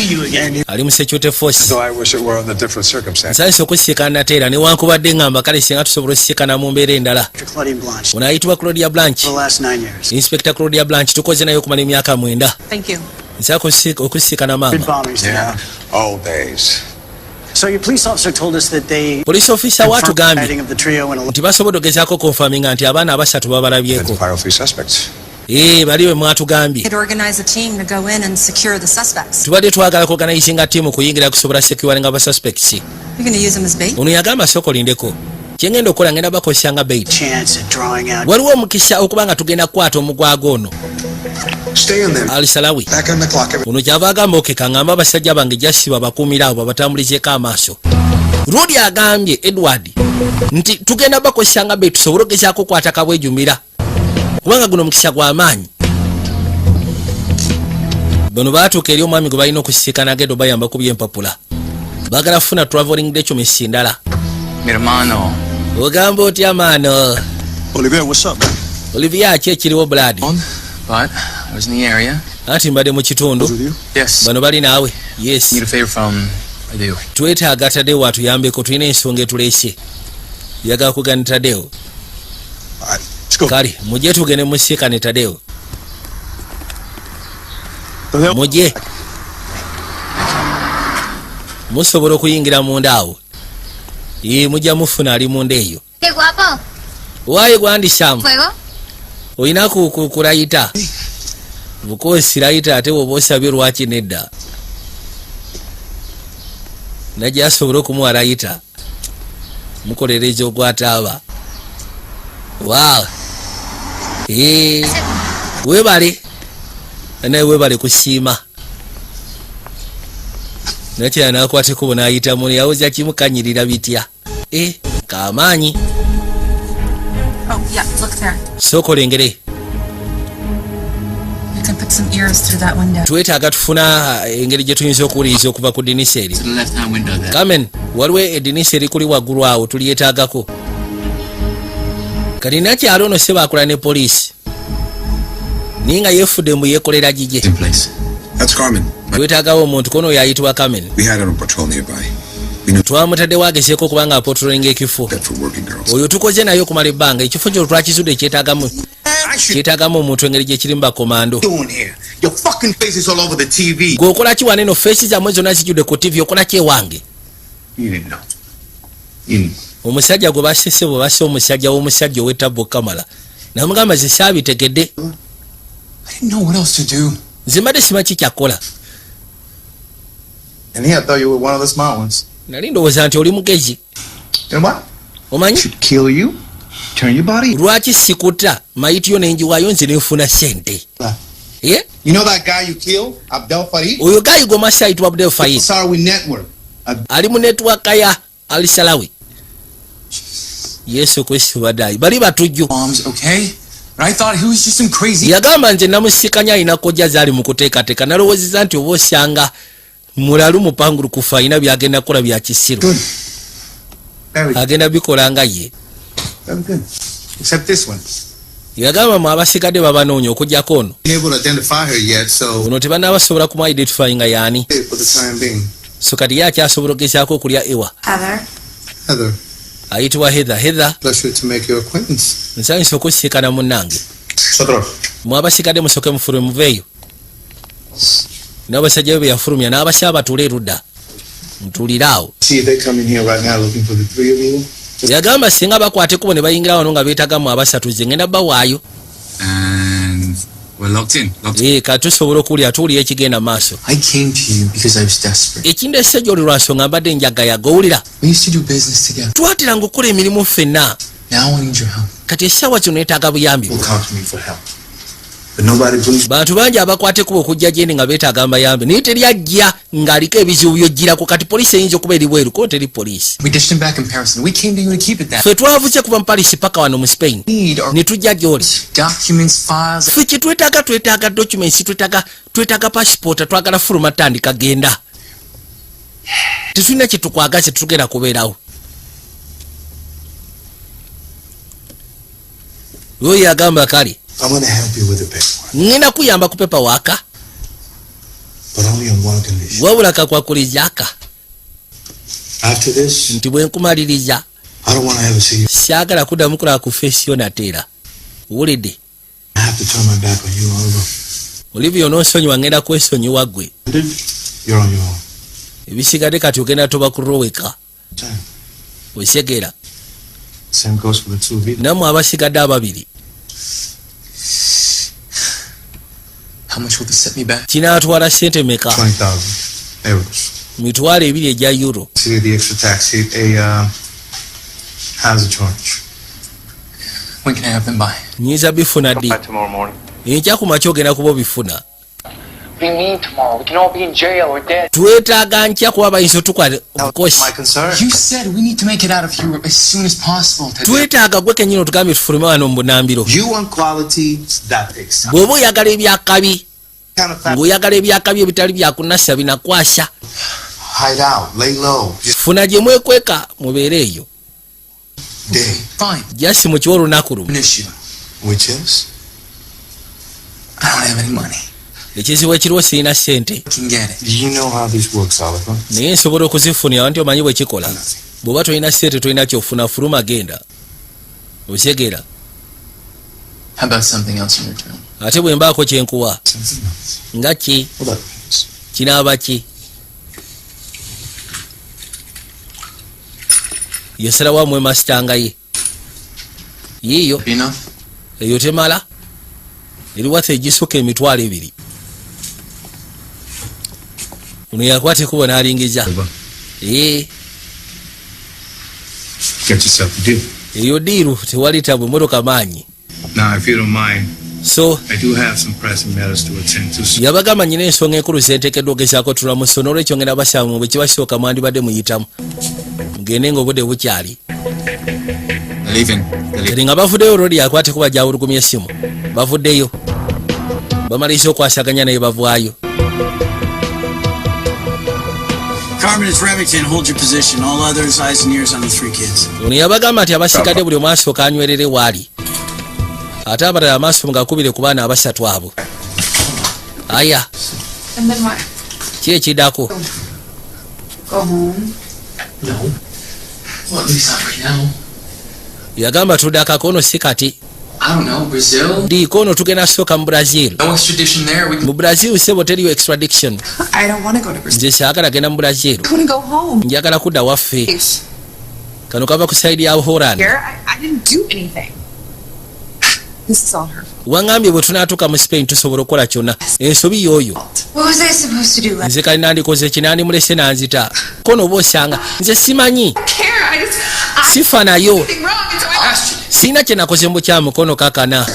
ali mu security force nsanyusa okusisikana nate era newankubadde ngamba kale singa tusobola osisikana mu mbeera endala. Ono ayitibwa Claudia Blanche, Inspector Claudia Blanche, tukoze naye okumala emyaka 9. Thank you. Nsako okusisikana maama. So your police officer told us that they Police officer watugambye of the trio and nti basobola ogezaako konfaminga nti abaana abasatu babalabyeko. Bali we mwatugambye. Had organized a team to go in and secure the suspects. Tubadde twagala kuorganizinga tiimu kuyingira kusobola securinga ba suspects. You're going to use them as bait? Ono yagamba soko lindeko. Kyengenda okola ngenda bakosanga bait. chance at drawing out. Waliwo omukisa okubanga tugenda kukwata omugwago ono. Alisalawi. Ono kyava agamba okekangamba abasajja bange jasiba bakuumira abo babatambulizeko amaaso. Rodi agambye Edward nti tugenda bakosanga bait tusobole ogezaako okukwata kabwejumira. Kubanga guno mukisa gwa maanyi. Bano baatuuka eri omwami gwe balina okusisikana gedo bayamba kubya empapula. Bagala funa traveling documents ndala. Mi hermano. Ogamba otya maano. Olivier, what's up? Olivier ki ekiriwo Brad? But I was in the area. Ati mbadde mu kitundu. Yes. Bano bali naawe. Yes. Need a favor from Tadeo. Twetaaga Tadeo atuyambeko, tulina ensonga etuleese. Yagala kugana Tadeo. Kale mujje tugende musiikane Tadeo. Mujje. Musobola okuyingira munda awo. Mujja mufuna ali munda eyo. Qué guapo. Waayi gwandishamu. Fuego. Oyina kulayita. Bukosi layita ate woba osabye lwaki nedda. Najja asobola okumuwa layita. Mukolereza ogwataaba. Wow. Webale. Naye webale kusiima. Nakya nakwateko bonayita muni yawoza kimukanyirira bitya. Kamaanyi. Oh, yeah, look there. Sokolengere. You can put some ears through that window. Twetaaga tufuna engeri gye tuyinza okuwuliriza okuva ku dinisa eri. Kamen, waliwo edinisa eri kuli waggulu awo tulyetaagako. Kati nakyalo ono se baakola ne poliisi. Naye nga yeefudde mbu yeekolera gigye. Twetaagawo omuntu kono oyo ayitibwa Kamen. Twamutadde wagezeeko okubanga apotrolinga ekifo. Oyo tukoze naye okumala ebbanga ekifo kyo twakizudde kyetaagamu omuntu engeri gye kirimu bakomando. Gweokola ki wane no feesi zammwe zonna zijjudde ku TV okola ki ewange? Omusajja gwe basese bwe base omusajja w'omusajja ow'ettabbo Kamala. Namugamba ze saabitegedde. Nze mbadde simanyi kyakola. Nali ndowooza nti oli mugezi. Omanyi? Lwaki sikuta mayitiyo nenjiwaayo nze nenfuna sente. Oyo gayi gomasi ayitibwa Abdel Faid. Ali mu network ya Alisalawi. Yesu Kristo baddayi bali batujju. Yagamba nze namusikanya alina kojja zaali mu kuteekateeka nalowoozeza nti oba osanga mulalu mupangulu kufa alina byagenda kukola bya kisiru. Agenda bikola nga ye. Yagamba mu abasigadde babanoonya okugyako ono. Ono tebanabasobola kumu identify nga yaani. So kati ye akyasobola ogezaako okulya ewa. Ayitibwa Heather. Nsanyusa okusiikana munnange. Mu abasigadde musoke mufulwe muveeyo. N'abasajja be yafulumya n'abasaba batuule erudda. Ntuliraawo. Yagamba singa bakwate kubo ne bayingira wano nga beetagamu abasatu ze ngenda bawaayo. Kati tusobola okuwulira tuwulira ekigenda maaso. Ekindese gy'oli lwa nsonga mbadde njagayaga owulira. Twateranga okukola emirimu ffenna. Kati essaawa zino neetaaga buyambi. Bantu bangi abakwate kuba okujja gyendi nga beetaaga amayambi naye teryajja ng'aliko ebizibu by'ojjirako kati poliisi eyinza okuba eri bweru ko teri poliisi. Ffe twavuze kuva mu Paris paka wano mu Spain ne tujja gy'oli. Ffe kye twetaaga documents, twetaaga passport, twagala fuluma tandika genda. Tetulina kye tukwagaze tetugenda kubeerawo. Oyo yagamba kale. I'm going to help you with the paperwork. Ngenda kuyamba ku paperwork. but only on one condition. wabula kakwakulijaka After this, nti bwe nkumaliriza I don't want to ever see you. syagala kuddamu kulaba ku feesi yo nateera wulidde I have to turn my back on you, Oliver. olivia onoonsonyiwa ngenda kwesonyiwa ggwe You're on your own. ebisigadde kati ogenda toba kuloweka Same. osegera Same goes for the two of you. nammwe abasigadde ababiri How much will this set me back? kinaatwala ssente meka 20,000 euros. mitwalo 2 egya euro See the extra tax hit, has a charge. When can I have them by? nyinza bifuna ddi tomorrow morning. enkya ku makya ogenda kuba obifuna What do you mean tomorrow? We can all be in jail or dead. twetaaga nkya kuba bayinza otukwata obukosi You said we need to make it out of here as soon as possible. twetaaga gwe kenyini otugambye tufulume wano mu bunambiro You want quality, that takes time. bw'oba oyagala ebyakabi Kind of fact, ng'oyagala ebyakabi ebitali byakunasa binakwasa hide out, lay low. funa gye mwekweka mubeere eyo Day, Fine. jasi mukiwa olunaku lumu An issue. which is I don't have any money. ekizibu ekiriwo sirina ssente I can get it. you know how this works, Oliver. naye nsobola okuzifunira nti omanyi bwe kikola bw'oba tolina ssente tolina kyofuna fuluma genda osegeera How about something else in return? ate bwe mbaako kyenkuwa Something else. nga ki What that means. kinaaba ki yesalawo amwe masitanga ye yiiyo Be enough? eyo temala eriwatha egisuka emitwalo 2 ono yakwate kubo n'alingiza Get yourself a deal. eyo diiru tewali tabwe motoka maanyi Now, if you don't mind, so I do have some pressing matters to attend to. So yabagamba nyina ensonga enkulu zenteekeddwa ogezaako tulamu so n'olwekyo ngenda basaamu bwe kibasooka mwandibadde muyitamu mugende ng'obudde bukyali Leaving. kati nga bavuddeyo rodi yakwate kuba gyawulugumya essimu bavuddeyo bamaliriza okwasaganya naye bavaayo Carmen, it's Remington. Hold your position. All others, eyes and ears on the 3 kids. ono yabagamba nti abasigadde buli omu asooka anywerere waali ate abalala amaaso mugakubire ku baana abasatu abo aya And then what? ki ekiddako Go home? No. Well, at least not right now. yagamba tuddakako ono si kati I don't know. Brazil? ndiiko ono tugenda sooka mu brazil No extradition there. We can... mu brazil sebo teriyo extradiction I don't want to go to Brazil. nze saagala genda mu brazil I want to go home. njagala kudda waffe kano kava ku saidi ya holland Here, I didn't do anything. This is all her fault. wangambye bwe tunaatuuka mu spain tusobola okukola kyonna ensobi y'oyo What was I supposed to do? I nze kali nandikoze kinandimulese nanzita kono oba osanga nze simanyi don't care. I just sifa nayo anything wrong, and so I asked you. siina kye nakoze mu kya mukono kakana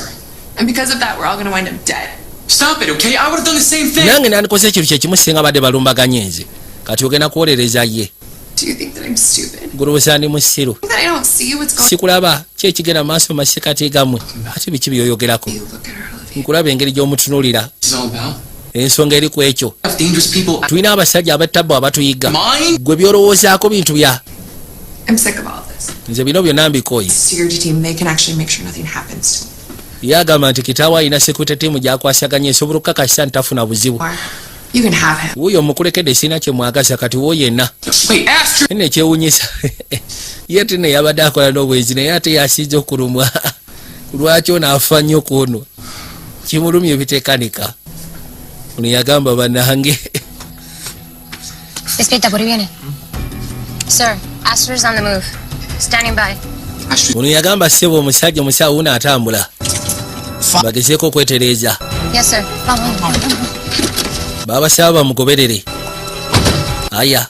And because of that, we're all going to wind up dead. Stop it, okay? I would have done the same thing. nange nandikoze ekintu kyekimu singa badde balumbaganye nze kati ogenda kuwolereza ye Do you think that I'm stupid? gulowooza ndi musiru That I don't see what's going sikulaba ki ekigenda maaso masekati gammwe ate biki byoyogerako on? You look at her, Olivia. nkulaba engeri gy'omutunuulira This is all about. ensonga eri ku ekyo Have dangerous people. tulina abasajja abattabbo abatuyiga Mine? gwe byolowoozaako bintu bya I'm sick of all this. nze bino byonna mbikoyi Security team, they can actually make sure nothing happens to me. ye agamba nti kitaawe alina sekurite tiimu gyakwasaganya esobola okukakasa ntafuna buzibu Or you can have him. wuuyo omukulekedde sirina kye mwagaza kati wo yenna Wait, ask her. nekyewunyisa ye tine yabadde akola n'obwezi naye ate yasize okulumwa lwaki ono afa nnyo kuno kimulumya ebitekanika ono yagamba bannange Despierta, por ahí viene. Sir, Astor's on the move. Standing by. ono yagamba ssebo omusajja omusawo uno atambula bagezeeko okwetereeza Yes, sir. Vamos. babasaba bamugoberere aya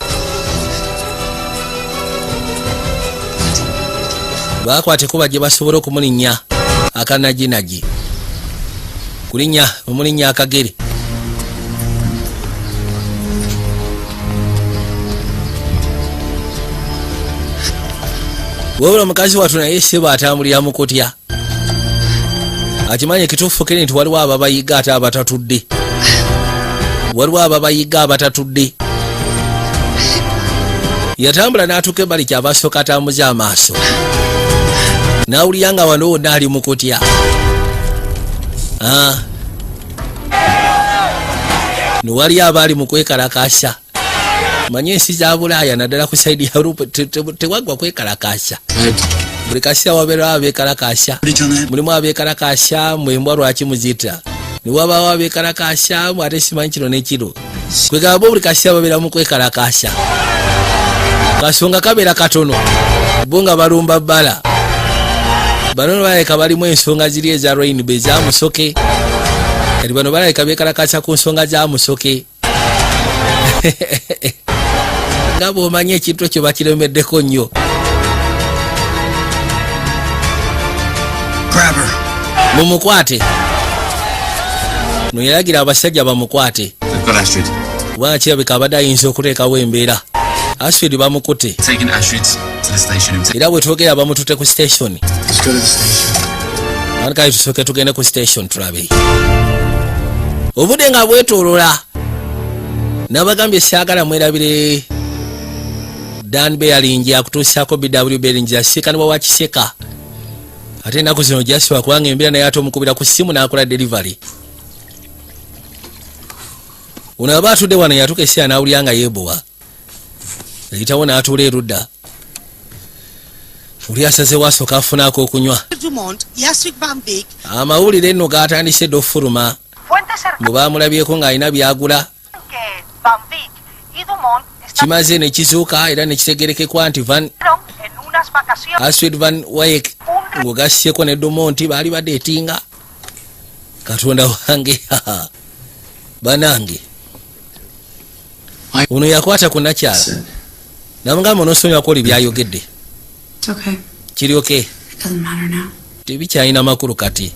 bakwateko bajje basobole okumulinnya akanajinagi kulinnya omulinnya akagere wabula mukazi watu naye sebo atambulira mu kutya akimanya ekituufu kiri nti waliwo ababayiga ate abatatudde waliwo ababayiga abatatudde yatambula n'atuuka ebbali kyabasooka atambuza amaaso n'awulira nga wano wonna ali mu kutya Nuwali abali mu kwekalakasha. Manye ensi za Bulaaya naddala ku saidi ya Europe tewagwa kwekalakasha. Buli kaseera wabeera abeekalakasha. Mulimu abeekalakasha mwembwa lwaki muzita. Niwabaawo abeekalakasha ate simanyi kino n'ekiro. Kwegamba buli kaseera babeera mu kwekalakasha. Kasonga kabeera katono. Bo nga balumba bbala. Bano baleka balimu ensonga ziri eza Rainbow eza Musoke. Kati bano baleka beekalakasha ku nsonga za Musoke. Nga bw'omanyi ekintu ekyo bakiremeddeko nnyo. Mumukwate. Nuyeragira abasajja bamukwate. Kubanga kirabika abadde ayinza okuteekawo embeera. Astrid bamukute. Era bwe twogera bamutute ku station. Kale tusooke tugende ku station tulabe. Obudde nga bwetoolola. Nabagambye saagala mwerabire Dan Bearing akutuusaako BW Bearing yasiikanibwa wa Kiseka. Ate ennaku zino gyasiba kubanga embeera naye ate omukubira ku ssimu n'akola delivery. Ono aba atudde wano yatuuka ekiseera n'awulira nga yeebowa. Eyitawo n'atuula erudda. Uli asazeewo asooka afunaako okunywa. Amawulire nno gaatandise dda okufuluma. Bwe baamulabyeko ng'alina byagula. Kimaze ne kizuuka era ne kitegerekekwa nti Astrid Van Wyk ng'ogassieko ne Dumont baali badeetinga. Katonda wange banange. Ono yakwata ku nakyala. Namugamba onosonyiwako oli byayogedde. Kiri okay. Tebikyalina makulu kati.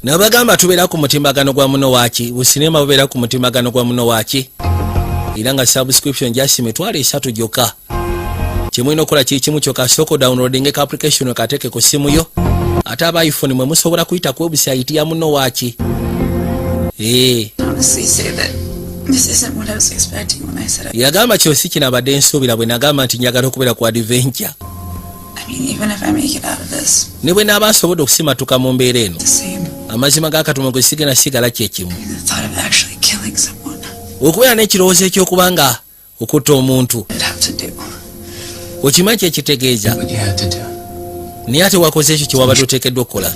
Nabagamba tubeera ku mutimbagano gwa muno waaki. Businema bubeera ku mutimbagano gwa muno waaki. Era nga subscription gyasi $3 gyokka. Kimulina okukola kimu kyokka soko downloading application kateeke ku simu yo. Ate aba iPhone mwe musobola kuyita ku website ya muno waaki. Yagamba kyosi kinabadde nsuubira bwe nagamba nti njagala okubeera ku adventure. Ne bwe naaba nsobodde okusimatuka mu mbeera eno. Amazima g'akatuma gwe sigenda sigala kyekimu. Okubeera n'ekirowoozo eky'okuba nga okutta omuntu. Okimanyi kyekitegeeza. Naye ate wakoze ekyo kye wabadde oteekeddwa okukola.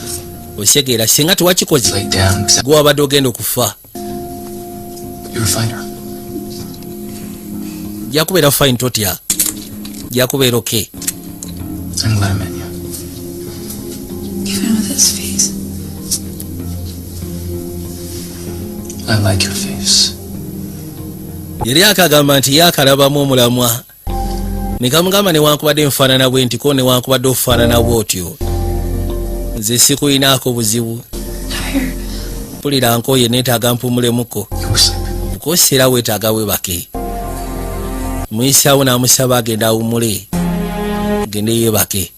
Osegeera singa tewakikoze gwe wabadde ogenda okufa. Jakubeera fine totya. Jakubeera okay. I like your face. Yali akagamba nti yakalabamu omulamwa. Nikamugamba newankubadde nfaanana bwe nti ko newankubadde ofaanana bw'otyo. Nze sikuyinaako buzibu. Mpulira nkooye neetaaga mpumulemuko. Mukoseera weetaaga webake. Muyisaawo n'amusaba agenda awummule. Gende yeebake.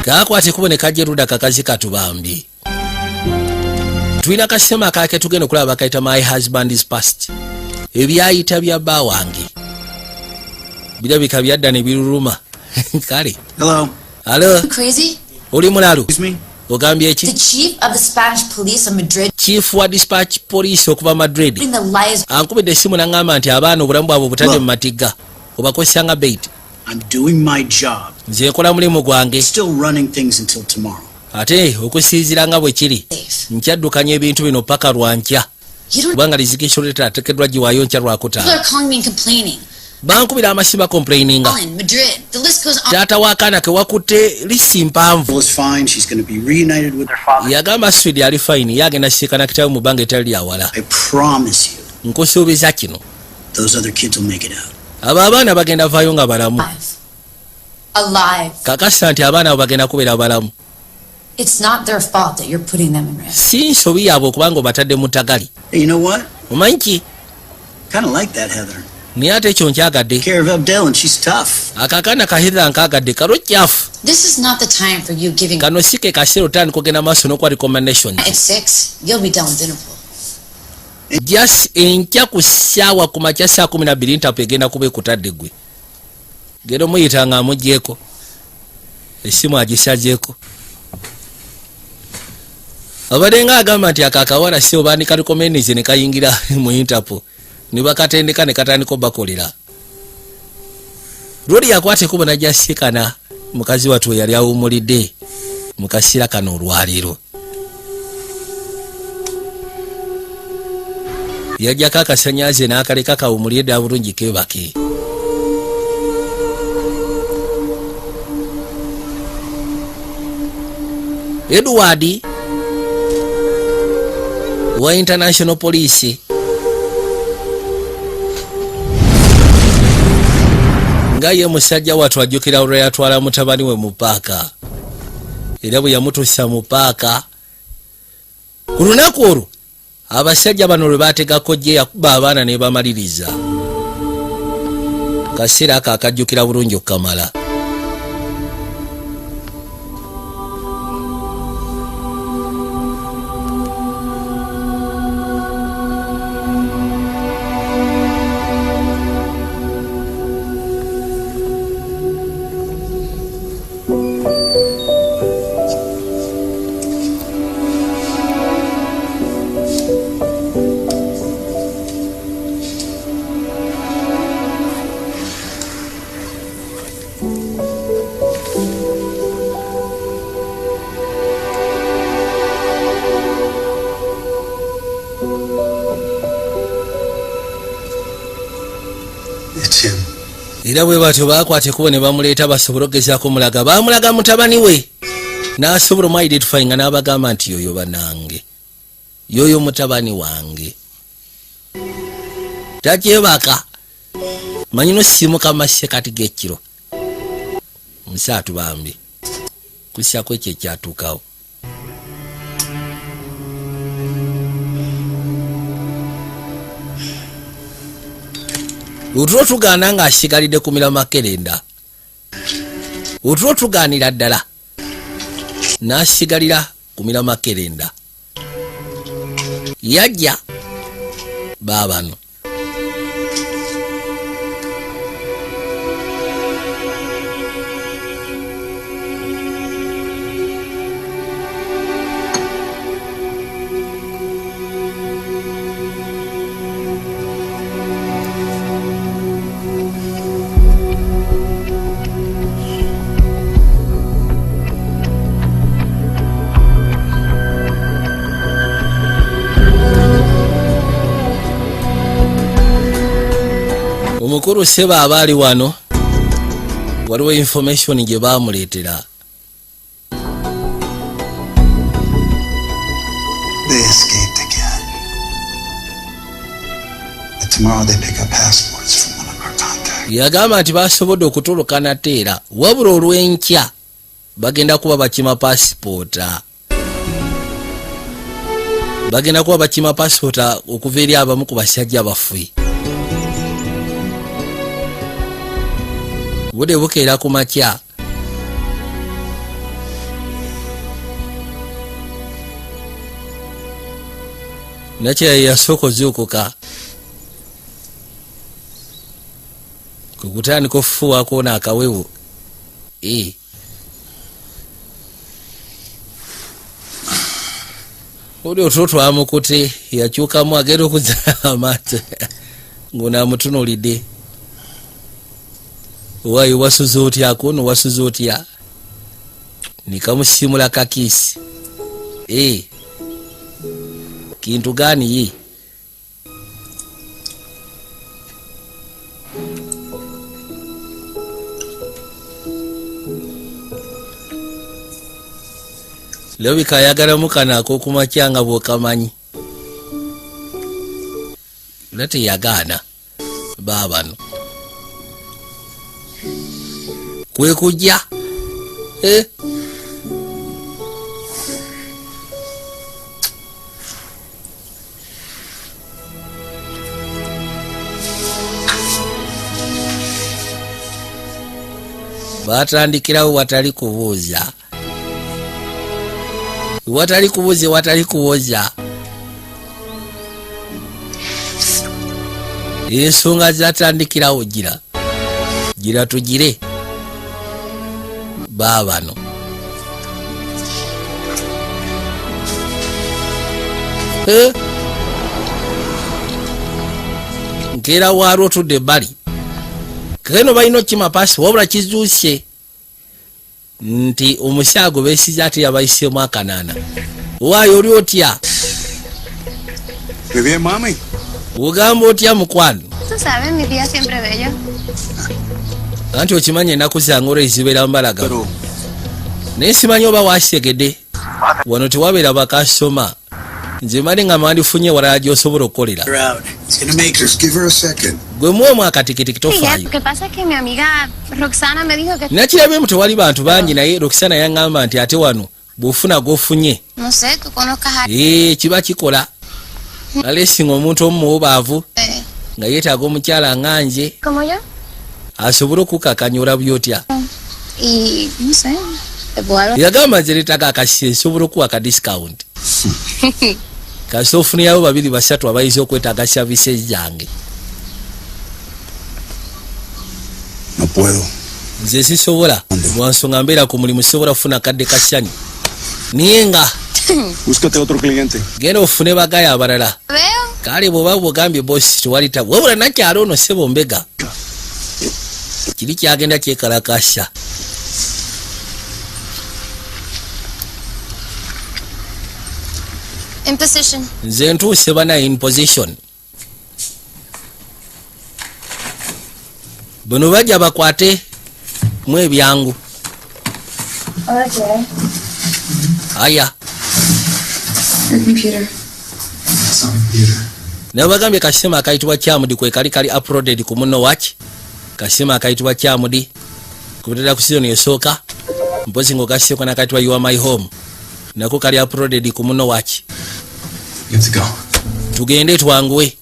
Kakwate kubone kajeruda kakazi katubambi. Tuina kasema kake tugenda okulaba kaita My Husband is Past. Ebyayita bya bba wange. Birabika byadda ne biruluma. Kale. Hello. Crazy? Oli mulalu. Ogambye eki? The chief of the Spanish police of Madrid. Chief wa dispatch police okuva Madrid. Ankubidde essimu n'angamba nti abaana obulamu bwabwe butadde mu matigga. Obakozesa nga bait. I'm doing my job. Nze nkola mulimu gwange. Still running things until tomorrow. Ate okusiizira nga bwe kiri. Nkyaddukanya ebintu bino paka lwankya. Kubanga lizikisho leta ateekeddwa giwaayo nkya lwakutaano. Bankubira amasiba complaininga. Taata w'akaana ke wakutte lisi mpanvu. Yagamba Astrid ali fine yagenda siikana kitaawe mu bbanga etali lyawala. Nkusuubiza kino. Abo abaana bagenda vaayo nga balamu. Kakasa nti abaana abo bagenda kubeera balamu. It's not their fault that you're putting them in risk. Si nsobi yaabwe okubanga obatadde mu ttagali. Hey, you know what? Omanyi ki? Kind of like that, Heather. Naye ate ekyo nkyagadde. Care of Abdel and she's tough. Akakaana ka Heather nkaagadde kalo kyafu. This is not the time for you giving. Kano si ke kaseera otandika okugenda maaso n'okuwa recommendations. At 6, you'll be done with Interpol. just enkya ku ssaawa ku makya saa 12 ntapu egenda kuba ekutadde gwe genda muyita nga amugyeko essimu agisazeeko abadde nga agamba nti akakawala si obandika recommendation ne kayingira mu Interpol ne bakatendeka ne katandika bakolera lori yakwate kubona jasikana mukazi watu yali awumulidde mukasira kano olwaliro yajja kakasanyaze n'akaleka kawumulidde abulungi kebake Edward wa International Police nga ye musajja watu ajukira olwe yatwala mutabani we mu paaka era bwe yamutuusa mu paaka ku lunaku olwo abasajja bano lwe baategako gye yakuba abaana ne bamaliriza kaseera ako akajjukira bulungi okukamala era bwe batyo bakwate kubo ne bamuleeta basobole okugezaako mulaga bamulaga mutabani we n'asobola omu-identify nga n'abagamba nti yoyo banange yoyo mutabani wange takyebaka manyino simuka masse kati g'ekiro musaatu bambi kusyako ekyo ekyatuukawo Utro tugana nga asigalidde kumira makerenda. Utro tuganira ddala. N'asigalira kumira makerenda. Yajja baabano. Omukuru seba abali wano waliwo information gye baamuleetera. They escaped again. But tomorrow they pick up passports from one of our contacts. Yagamba nti basobodde okutoloka nateera wabula olw'enkya bagenda kuba bakima passport. Bagenda kuba bakima passport okuva eri abamu ku basajja baffe. Bude bukeera ku makya nakye yasooka ozuukuka ku kutandika okufuuwako n'akawewo oli otwo twamukute yakyukamu agenda okuzza amaaso ng'onaamutunuulidde. Wayo wasuza otya kuno wasuza otya nikamusimula kakisi kintu gani ye lobika yagalamu kanako kumakyanga bwokamanyi lati yagana babano kwe kujja batandikirawo watali kubuuza ensonga zatandikirawo gira tugire baabano. Nkeera waalo tudde ebbali keno balina okima paasi wabula kizuuse nti omusaago beesize ate yabayiseemu akanaana. Waayo oli otya? Bien, mami. Ugamba otya mukwano? Tú sabes, mi día siempre bello. Anti okimanya ennaku zange olwezibeera mbalaga naye simanyi oba waasegedde wano tewabeera bakasoma nze mali nga mandifunye walala gy'osobola okukolera gwe muwemu akatikitiki tofaayo. Nakirabye tewali bantu bangi naye Roxana yaŋŋamba nti ate wano bw'ofuna gw'ofunye kiba kikola nalesinga omuntu omumubaavu nga yeetaaga omukyala nganje asobole okukakanyula byotya. Yagamba nze leetaga akasiye nsobola okuwa ka discount kasi ofuneyawo 2 3 abayinza okwetaaga services zange. Nze sisobola lwansonga mbeera ku mulimu sisobola kufuna kadde kasyanyi niye nga genda ofune bagaya abalala kale bw'oba bwogambye bosi tewali tabu wabula nakyalo ono sebo mbega kiri kyagenda kyekalakasya. In position. Nze ntuuse bana in position. Bano bajja bakwate mu ebyangu. Okay. Aya. Your computer. Nabagambye kasema akayitibwa kyamudi kwe kali uploaded ku muno watch. Kasema akayitibwa kyamudi kubitera ku season esooka mpozi ngo kaseko nakayitibwa You Are My Home nako kali uploaded ku muno watch. Let's go. Tugende twanguwe.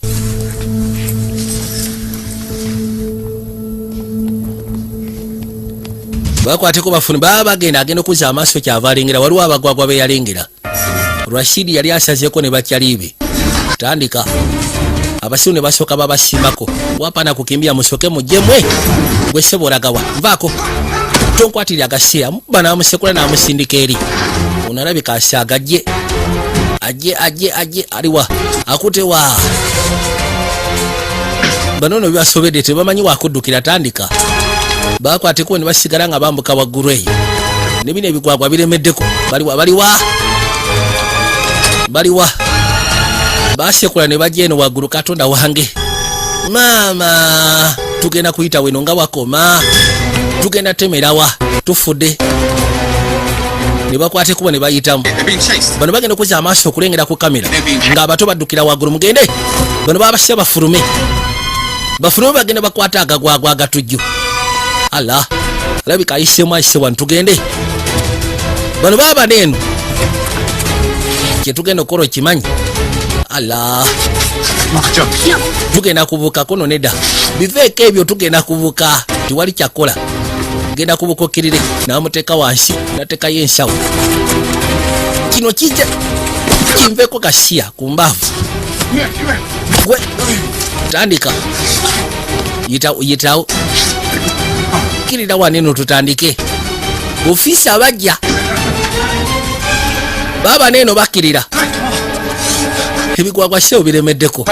Bakwateko bafuni bagenda agenda okuza amaaso kyava alengera waliwo abagwagwa be yalengera. Rashid yali asazeko ne bakyalibe tandika abasiune basoka babasimako wapana kukimbia musoke mujemwe gweseboolagawa nvaako tonkwatira agasiya bana amusekula n'amusindika eri onalabika asyaga ajje aliwa akutewa banono byasobedde tebamanyi wakuddukira tandika bakwateko ne basigala nga bambuka waggulu eyo ne bino ebigwagwa biremeddeko baliwa basekula ne bajja eno waggulu katonda wange maama tugenda kuyita weno nga wakoma tugenda temerawa tufudde ne bakwate kuba ne bayitamu bano bagenda okuza amaaso okulengera ku kamera ng'abato baddukira waggulu mugende bano babasya bafulume bagenda bakwata agagwagwa agatujju ala alabika ayisemu ayise wano tugende bano baba neeno kyetugenda okukola okimanyi ala tugenda kubuuka kono nedda biveeko ebyo tugenda kubuuka tiwali kyakola genda kubuuka okkirire n'amuteeka wansi nateekayo ensawo kino kijja kinveeko kasiya ku mbaavu gwe tandika yitawo kirira waneno tutandike ofiisi abajja baba neeno bakkirira ebigwagwa sewo biremeddeko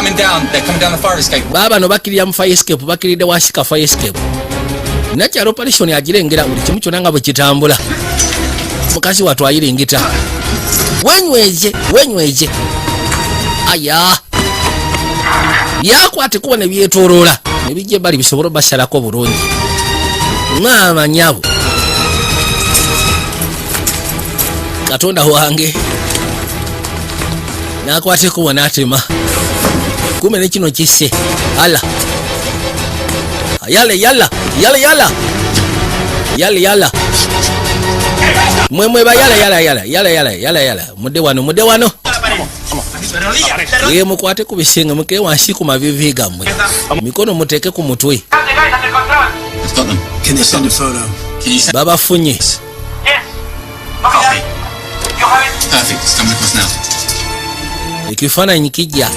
baba no bakkirira mu fire escape bakkiridde wasika fire escape nakyalo operation agirengera buli kimu kyonna nga bwe kitambula mukazi wattu ayiringita wenyweje aya byakwate kuba ne byetooloola ne bijja ebbali bisobole basalako bulungi maama nyabo katonda wange nakwateko wanatema kume ne kino kisse ala yala mwemweba yala mudde wano ye mukwate ku bisenge muke wansi ku mavivi gammwe mikono muteeke ku mutwe babafunye ekifaananyi kijja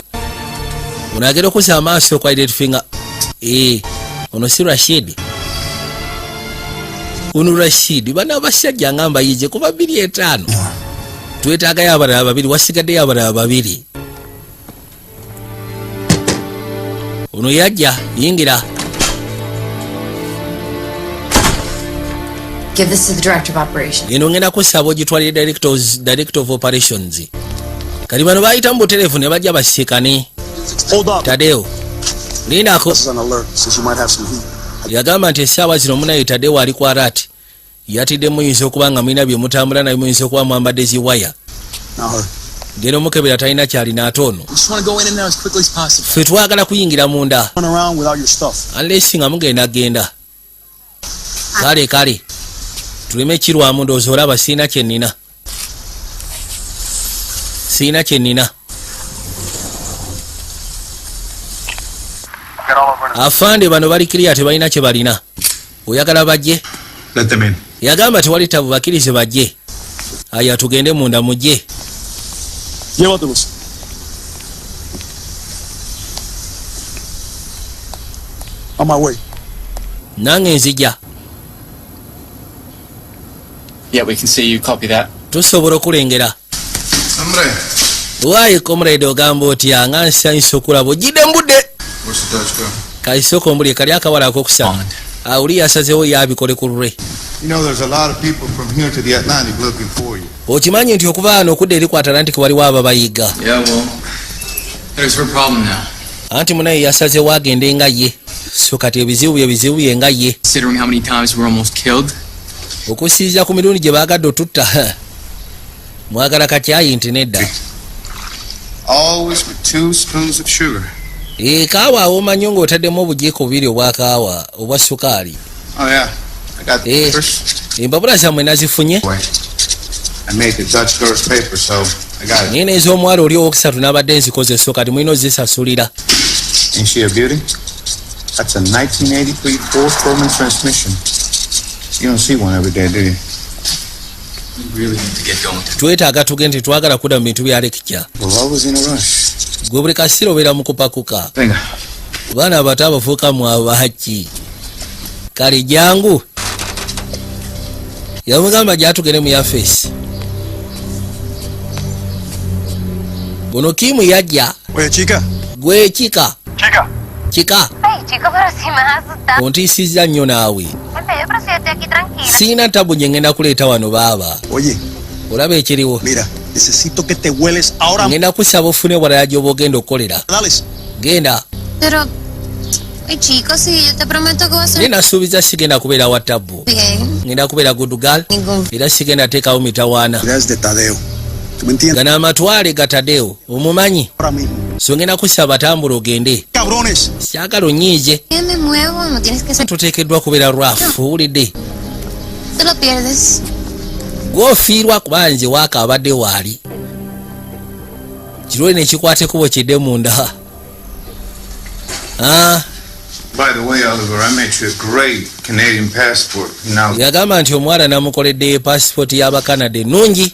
ono agenda okuza amaaso kwa Red Finger. Ono si Rashid. Ono Rashid bana abasajja ngamba yije kuba 2:5. Twetaagayo abalala 2 wasigaddeyo abalala 2. Ono yajja yingira. Give this to the director of operations. Eno ngenda kusaba ogitwalire director of operations. Kali bano bayita mu telefone bajja basikane. Tadeo. Linako. Yagamba nti essaawa zino munaye Tadeo ali ku alert. Yatidde muyinza okuba nga mulina bye mutambula naye muyinza okuba mwambadde ziwaya. Ngeno mukebera talina kyalina atono. Ffe twagala kuyingira munda. Unless nga mugenda genda. Kale. Tuleme kirwamu ndowooza olaba siina kyennina. Afande bano bali clear tebalina kye balina. Oyagala bajje? Let them in. Yagamba tewali tabu bakirize bajje. Aya tugende munda mujje. Llévatelos. On my way. Nange nzija. Yeah, we can see you. Copy that. Tusobola okulengera. Hombre. Why comrade ogamba otya nga nsanyusa okulaba ogidde mbudde. Where's the Dutch girl? Kaisoko mbuli kali akawala akokusanga. Uli yasazewo yabikole ku lulwe. You know, there's a lot of people from here to the Atlantic looking for you. Okimanyi nti okuva wano okudda eri ku Atlantic waliwo ababayiga. Yeah, well, there's her problem now. Anti munaye yasazewo agende nga ye. So kati ebizibu bye nga ye. Considering how many times we're almost killed. Okusiiza ku mirundi gye baagadde otutta. Mwagala katyayi nti nedda. Always with 2 spoons of sugar. Kaawa awooma nnyo ng'otaddemu obujiiko 2 obwa kaawa obwa sukaali. Oh yeah, I got the first. Empapula zammwe nazifunye. I made the Dutch girl's paper, so I got it. Naye n'ez'omuwala oli owokusatu n'abadde nzikoze so kati mulina ozisasulira. Ain't she a beauty? That's a 1983 4-Stroman transmission. You don't see one every day, do you? We really need to get going. Twetaaga tugende twagala kudda mu bintu bya lekicya. We're always in a rush. Gwe buli kasiro obeera mu kupakuka. Baana abato abafuuka mu abaki. Kale jangu. Yamugamba gyatugende mu yafeesi. Buno Kimu yajja. Oye, chica. Gwe Chika. Chika. Ay, chico, pero si me has asustado. Ontiisizza nnyo naawe. Pero si estoy aquí tranquila. Siina tabu gye ngenda kuleeta wano baaba. Oye. Olaba ekiriwo. Mira, necesito que te hueles ahora. Ngenda kusaba ofune walala gy'oba ogenda okukolera. Dales. Genda. Pero, ay, chico, si yo te prometo que va a ser Ngenda nsuubiza sigenda kubeera wa tabbu. bien. Ngenda kubeera good girl. Era sigenda teekawo mitawaana. Eres de Tadeo. ¿Tú me entiendes? Gana amatwale ga Tadeo. Omumanyi. Ahora mismo. So ngenda kusaba tambula ogende. Cabrones. Saagala onyiize. Que me muevo, no tienes que ser. Tuteekeddwa kubeera rwafu. Owulidde. Te lo pierdes. Gw'ofiirwa kuba nze waaka abadde waali. Kirole ne kikwata ekkubo kidde munda. By the way, Oliver, I made you a great Canadian passport. Now, Yagamba nti omuwala namukoledde passport y'Abakanada ennungi.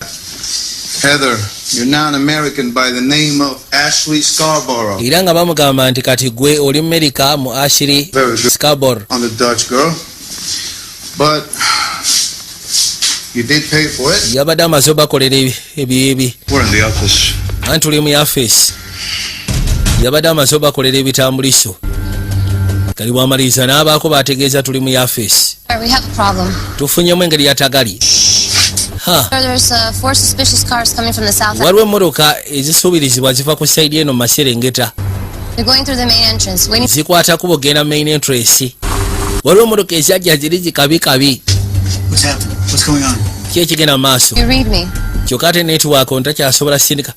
Heather, you're now an American by the name of Ashley Scarborough. Era nga bamugamba nti kati gwe oli America mu Ashley Scarborough. On the Dutch girl. But you did pay for it. Yabadde amaze obakolera ebi. We're in the office. Anti tuli mu yafeesi. Yabadde amaze obakolera ebitambuliso. Kali bwamaliriza n'abaako bategeeza tuli mu yafeesi. We have a problem. Tufunyemu engeri yatagali. There's 4 suspicious cars coming from the south. Waliwo emmotoka ezisuubirizibwa ziva ku sayidi eno mu Maserengeta. They're going through the main entrance. We need Zikwata kubo genda main entrance. Waliwo emmotoka ezajja ziri zikabi. What's happening? What's going on? Ki ekigenda maaso? you read me. Kyokka ate network ntakyasobola sindika.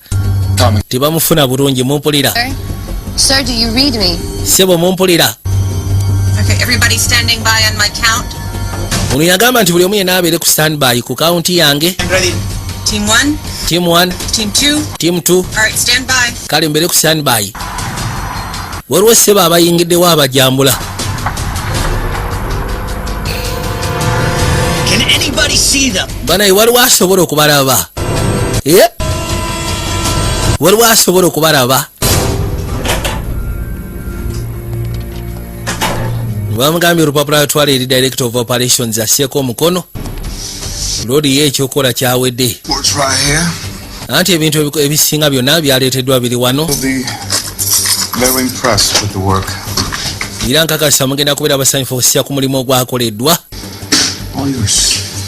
Tebamufuna bulungi mumpulira. Sir, do you read me? Sebo mumpulira. Okay, everybody standing by on my count. Ono yagamba nti buli omu yenna abeere ku standby ku kaunti yange. Team 1. Team 1. Team 2. Team 2. All right, stand by. Kale mbeere ku standby. Waliwo ssebo abayingiddewo abajambula. Can anybody see them? Banaye waliwo asobola okubalaba. Waliwo asobola okubalaba. bamugambye olupapula atwala eri director of operations asseeko omukono loodi ye ekyokola kyawedde anti ebintu ebisinga byonna byaleeteddwa biri wano era nkakasa mugenda kubeera basanyufu okusya ku mulimu ogwakoleddwa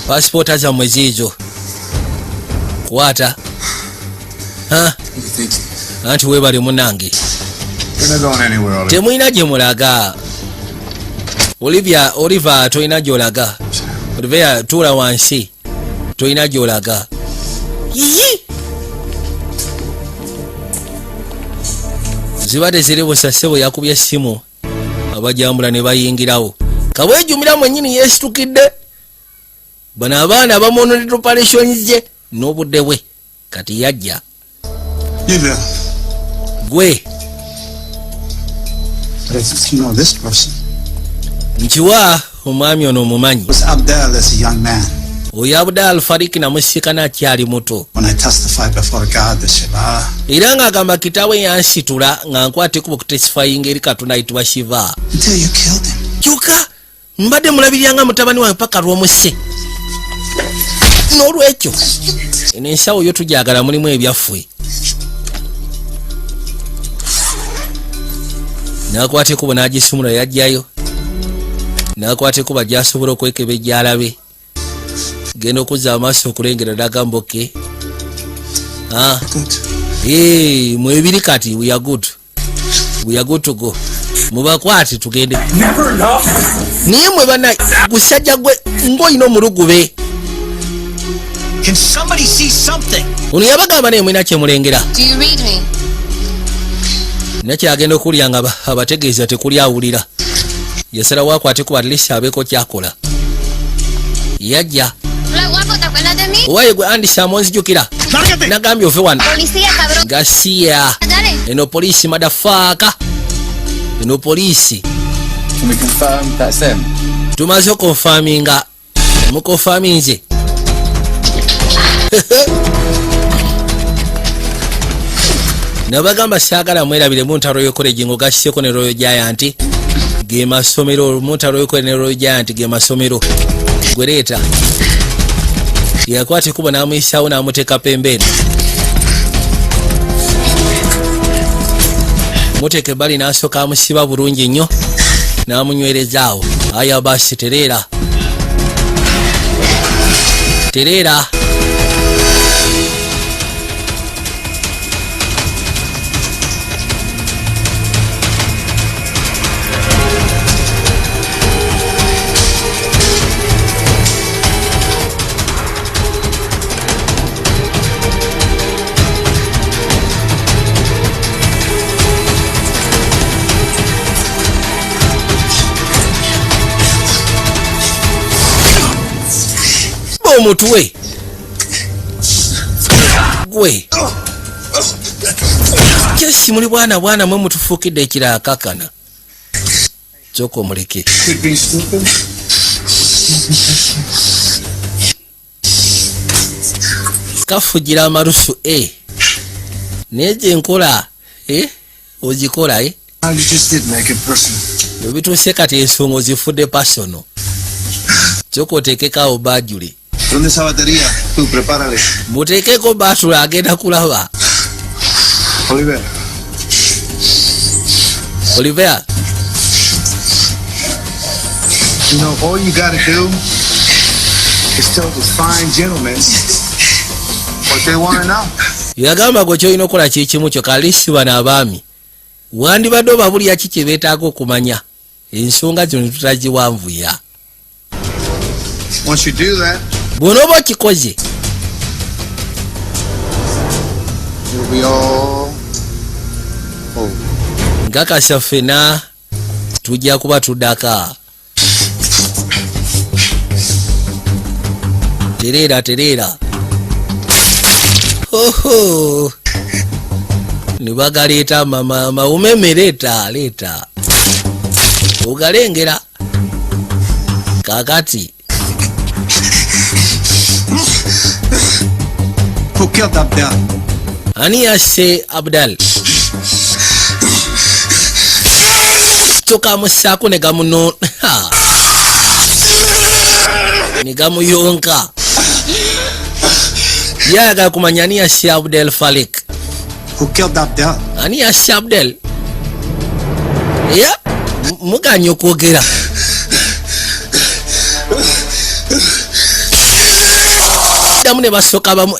pasipoota zammwe ziizo kwata anti webale munange temulina gye mulaga Oliver toyina gyolaga Oliver tuula wansi toyina gyolaga zibadde ziri busasebo yakubye essimu abajambula ne bayingirawo kabwejumira mwennyini yeesitukidde bano abaana bamononed operations je n'obudde bwe kati yajja gwe nkiwa omwami ono omumanyi oyo Abdal Farik namusikana akyali muto era ng'agamba kitaawe yansitula nga nkwateko okutesifayinga eri Katonda ayitibwa Shiva kyokka mbadde mulabirira nga mutabani wange paka lw'omusse n'olwekyo eno ensawo yo tujagala mulimu ebyaffe nakwateko bwenagisumula yajjayo nakwateko bajjasobola okwekebejja alabe genda okuzza amaaso okulengera dagamboke mwebiri kati we are good to go mubakwati tugende niye mwe bana gusajja gwe ng'olina omulugube ono yabagamba naye mwina kyemulengera nakyagenda okulya nga abategeeza tekuli awulira yasalawo akwateko at least abeeko kyakola yajja owaye gwe Andy Samonzi jukira nagambye ove wano gasiya eno poliisi madafaaka eno poliisi tumaze okonfaminga mukonfaminze nabagamba saagala mwerabire muntalo yokolegi ng'ogasiseko ne Royal Giant ge masomero muntalo yokole ne Royal Giant ge masomero gwereeta yakwate kuba n'amuyisaawo n'amuteeka pembeni muteeke bali n'asooka amusiba bulungi nnyo n'amunywerezaawo aya basi tereera omutwe gwe kyesi muli bwana mwe mutufuukidde ekirala kakana kyoko muleke kafugira amarusu naye gye nkola ogikola ebituuse kati ensonga ozifudde pasono kyoko oteekekawo bajule ¿Dónde esa batería? Tú, prepárale. Muteekeko batula agenda kulaba. Oliver. You know, all you gotta do is tell this fine gentleman what they want to know. Yagamba gwe kyolina okukola kikimu kyo kalisi bano abaami wandibadde obabulya ki kye beetaaga okumanya ensonga zino tutagiwanvuya. Once you do that, bw'onooba okikoze it'll be all over. nkakasa ffena tujja kuba tuddaka. Tereera oho ne bagaleeta mawumeme leeta ogalengera kakati. Who killed Abdal? Ani yasse Abdal? basooka amussaako ne gamuno ne gamuyonka. Yayagala kumanya ani yasse Abdel Falik. Who killed Abdel? Ani yasse Abdel? Yeah, muganya okwogera. Damu ne basooka bamu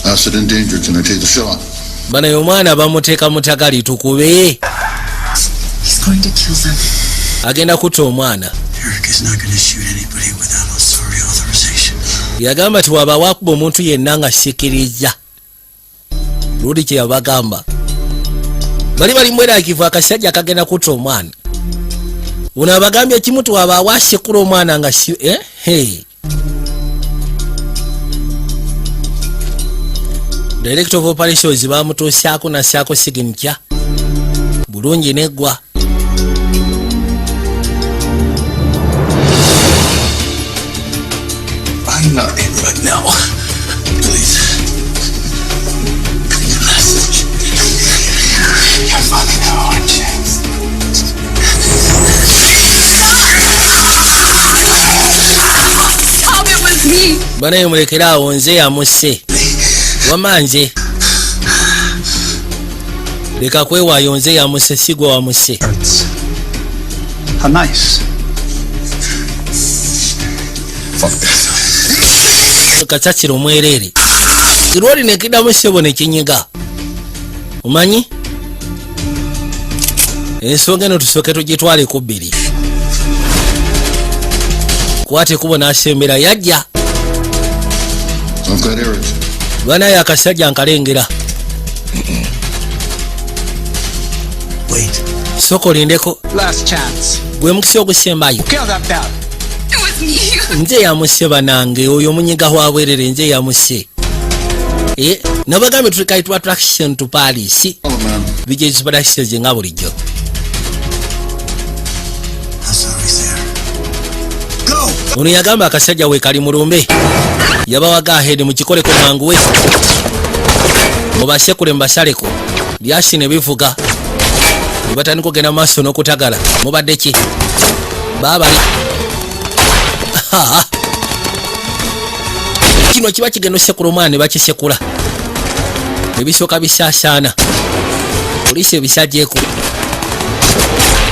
Acid and danger. Can I take the shot? Bana y'omwana bamuteeka mutagali tukube. He's going to kill them. Agenda kutta omwana. Eric is not going to shoot anybody without authority authorization. Yagamba ti waba wakuba omuntu yenna nga sikiriza. Ludi kye yabagamba. Bali mwerakivu akasajja akagenda kutta omwana. Uno abagambye kimu ti waba wasekula omwana nga Director of Operations bamutuusaako nassaako signature bulungi neggwa. I'm not in right now. Please. Bring a message. You're fucking hard, Chance. Stop, it was me. Bana yomulekera awo nze yamuse. Wamanje. Leka kwewaayo nze yamuse sigwa wamuse. How nice. Kachachiro mwerere. Kirwali nekiddamu ssebo ne kinyiga. Omanyi? Ensonga eno tusooke tugitwale ku bbiri. Kwate kubo n'asembera yajja. Bana yakasajja nkalengera. Wait. Soko lindeko. Last chance. Gwe mukisi ogusembayo. Kill that bad. It was me. Nze yamuse banange oyo munyiga wabwerere nze yamuse. Nabagambe tulikaitwa attraction to Paris. Bijje zibadashye zinga bulijjo. Ono yagamba akasajja we kali mulumbe. Yabawaga ahead mu kikoleko mangu we. Mubashekule mbasaleko. Byashine bivuga. Nibatandika kugenda maaso n'okutagala. Mubadde ki? Babali. Kino kiba kigenda osekula omwana ne bakisekula. Ebisooka bisaasaana. Poliisi ebisajjeeko.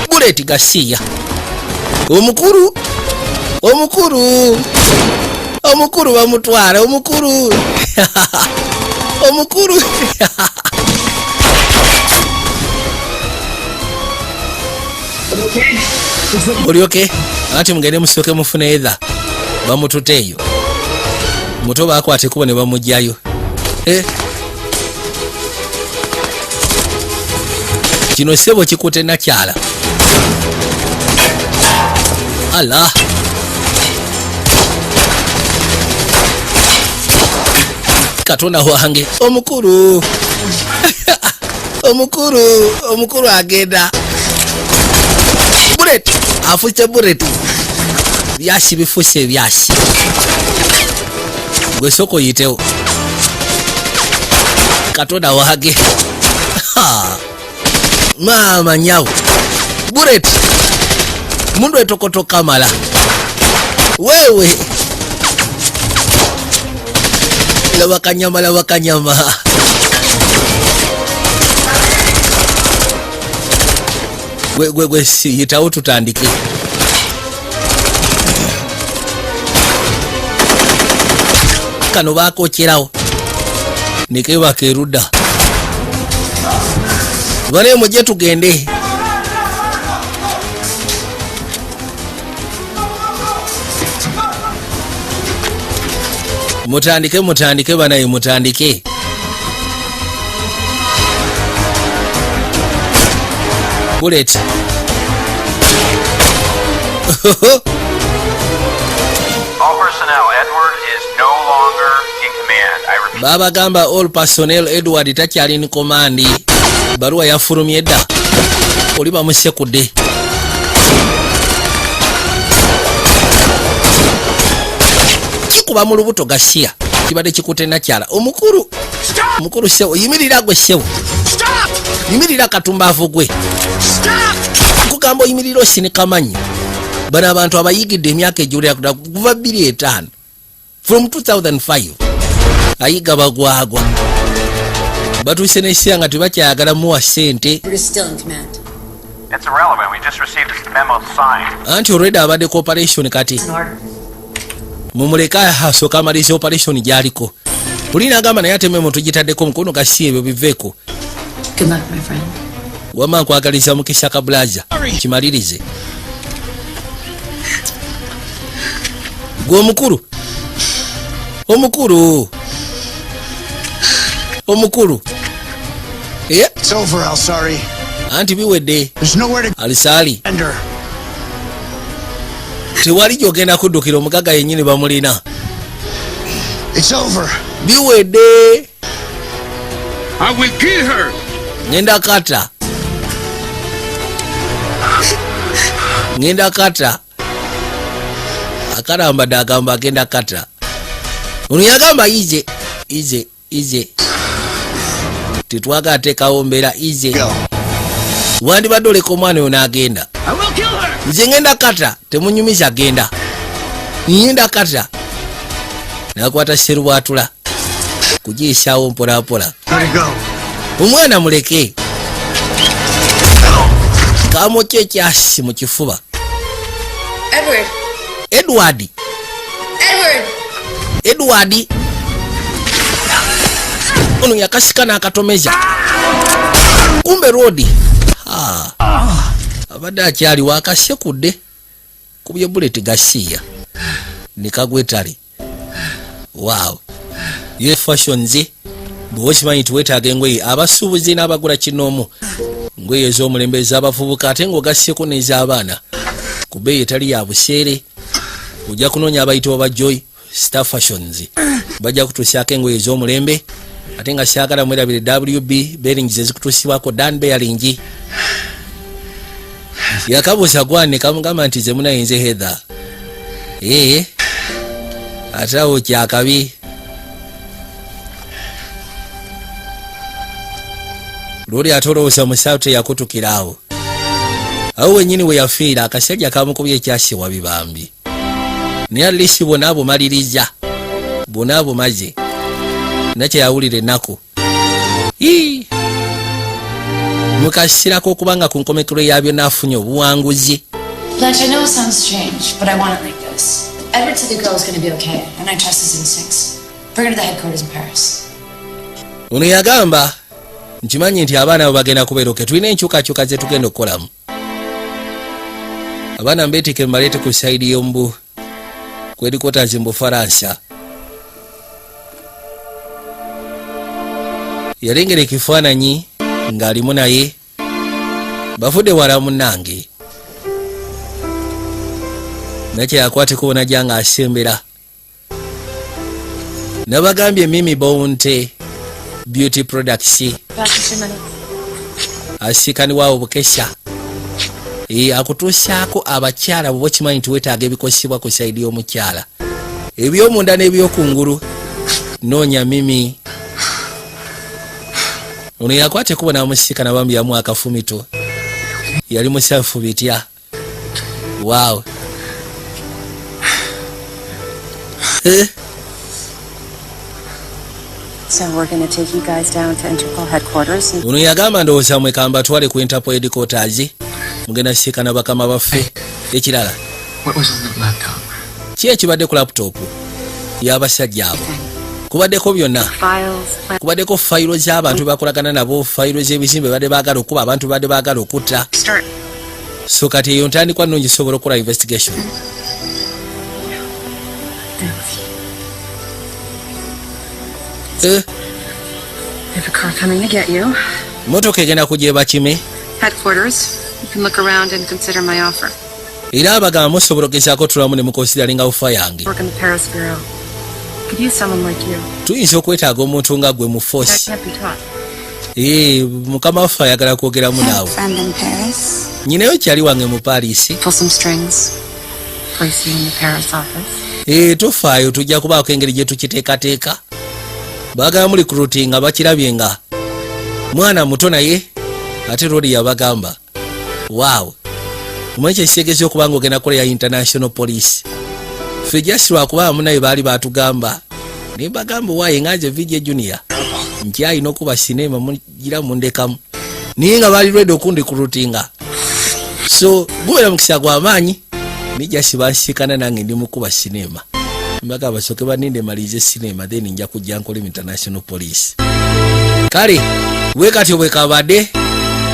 Bullet Garcia. Omukulu bamutwala omukulu. Omukulu. Oli okay? Ati mugende musooke mufune edha. Bamututeeyo. Muto bakwate kubo ne bamugjayo. Kino sebo kikute nakyala. Allah. Katonda wange omukulu. Omukulu agenda. Bullet afuse bullet. Byashi bifuse byashi. Gwe soko yiteo. Katonda wange. Mama nyao. Bullet. Mundu etokotoka mala. Wewe. La wakanyama. Gwe si yitawo tutandike. Kano bakokyerawo. Neke bakeruda. Bale mujje tugende. Mutandike banaye mutandike. Bullet. All personnel, Edward is no longer in command. I repeat. Baba gamba all personnel Edward takyali in command. Baruwa yafulumye edda. Oli bamusekudde. Kikuba mu lubuto Garcia. Kibadde kikute nakyala. Omukulu sewo yimirira gwe sewo. Yimirira katumba avugwe. kugamba oyimirira osinika manyi bano abantu abayigidde emyaka ejjulira kuva 2005 from 2005 ayiga bagwagwa batuuse n'essira nga tebakyayagala muwa ssente. It's irrelevant. We just received a memo signed. Anti already abadde ku operation kati. Mumuleka asooka amaliriza operation gy'aliko. Ulina agamba naye ate memo tugitaddeko mukono gasi ebyo biveeko. Good luck, my friend. Wama nkwagaliza mukisa kabulaza. Kimalirize. Gwe omukulu. Omukulu. Yeah. It's over, Al, sorry. Anti biwedde. There's nowhere to Alisali. enter. Tewali gyogenda kuddukira omugaga yennyini bamulina. It's over. Biwedde. I will kill her. Ngenda kata. Akaramba dagamba agenda kata. Ono yagamba ize. Titwaga atekawo mbeera ize. Wandibadde oleka omwana ono agenda. Nze ngenda kata temunyumiza agenda. Ngenda kata. Nakwata serwatula. Kugiisaawo mpola. Omwana muleke. Kamokye ekyasi mu kifuba. Edward. Ono yakasika n'akatomeza. Kumbe road. Abadde akyali wakasekudde. Kubye bullet gasiya. Nikagwetali. Wow. Ye fashion ze. Bwokimanyi tuwetaaga engoye abasuubuzi n'abagula kinoomu. Ngoye ez'omulembe ez'abavubuka ate ng'ogasseko n'ez'abaana. Ku bbeeyi etali ya buseere. Ojja kunoonya abayitibwa ba Joy Star Fashions. Bajja kutuusyako engoye ez'omulembe. Ate nga syagala mwerabire WB bearings ezikutuusibwako Dan Bearing. Yakabuuza gwane kamugamba nti ze munayinze Heather. Ate awo kyakabi. Lori atolowooza musaaute yakutukiraawo. Awo wennyini we yafiira akasajja kamukubye ekyasi wa bibambi. Naye alisi bonna abumaliriza. Bonna abumaze. Nakye yawulira ennaku. Mukasirako okubanga ku nkomekero yabyo n'afunye obuwanguzi. Blanche, I know it sounds strange, but I want it like this. Edward said the girl's gonna be okay, and I trust his instincts. Bring her to the headquarters in Paris. Ono yagamba nkimanyi nti abaana abo bagenda kubeeroke tulina enkyukakyuka ze tugenda okukolamu. Abaana mbeetike mbaleete ku saidi y'ombu kwedikotazi mu Bufaransa. Yalengera ekifaananyi ng'alimu naye bafudde wala munnange. Nakye yakwateko bonajja ng'asembera. Nabagambye Mimi Bonte Beauty Products. Asikani wao bukesha. Akutuusaako abakyala bo kimanyi nti weetaaga ebikosebwa ku saidi y'omukyala. Eby'omunda n'ebyokungulu. Noonya Mimi. Ono yakwate kubona amusika na bambi yamu akafumito. Yali musafu bitya. Wow. So we're going to take you guys down to Interpol headquarters. Ono yagamba ndowooza mwekamba twale ku Interpol headquarters. Mugenda sika na bakama baffe. Ekirala. What was on the laptop? Ki ekibadde ku laptop y'abasajja abo? Kubaddeko byonna. Kubaddeko fayiro z'abantu bakolagana nabo, fayiro z'ebizimbe badde baagala okuba, abantu badde baagala okutta. So kati eyo ntandikwa nnungi sobola okukola investigation. Have a car coming to get you. Motoka egenda kugyeba kime? Headquarters. You can look around and consider my offer. Era abagamba musobola okugezaako tulamu ne mukonsideringa ofa yange. Work in the Paris bureau. Could use someone like you. Tuyinza okwetaaga omuntu nga gwe mu force. That can't be taught. Mukama waffe ayagala kwogeramu naawe. Friend in Paris. Nyinayo kyali wange mu Paris. Pull some strings. Place you in the Paris office. Tofaayo tujja kubaako engeri gye tukiteekateeka. Baagala mu recruiting nga bakirabye nga mwana muto naye ate Rodi yabagamba wow umweche kisegezo okubanga ogenda koleya international police ffe just lwakuba amunaye baali batugamba nimbagamba waaye nganje video junior nkyayina okuba sinema mugira mundekamu niye nga baali ready okundi kurutinga so guwera mukisa gw'amaanyi nija sibansikana nange ndi mukuba sinema mbaga basoke baninde malize sinema then nja kujja nkole international police kale wekati obwekabadde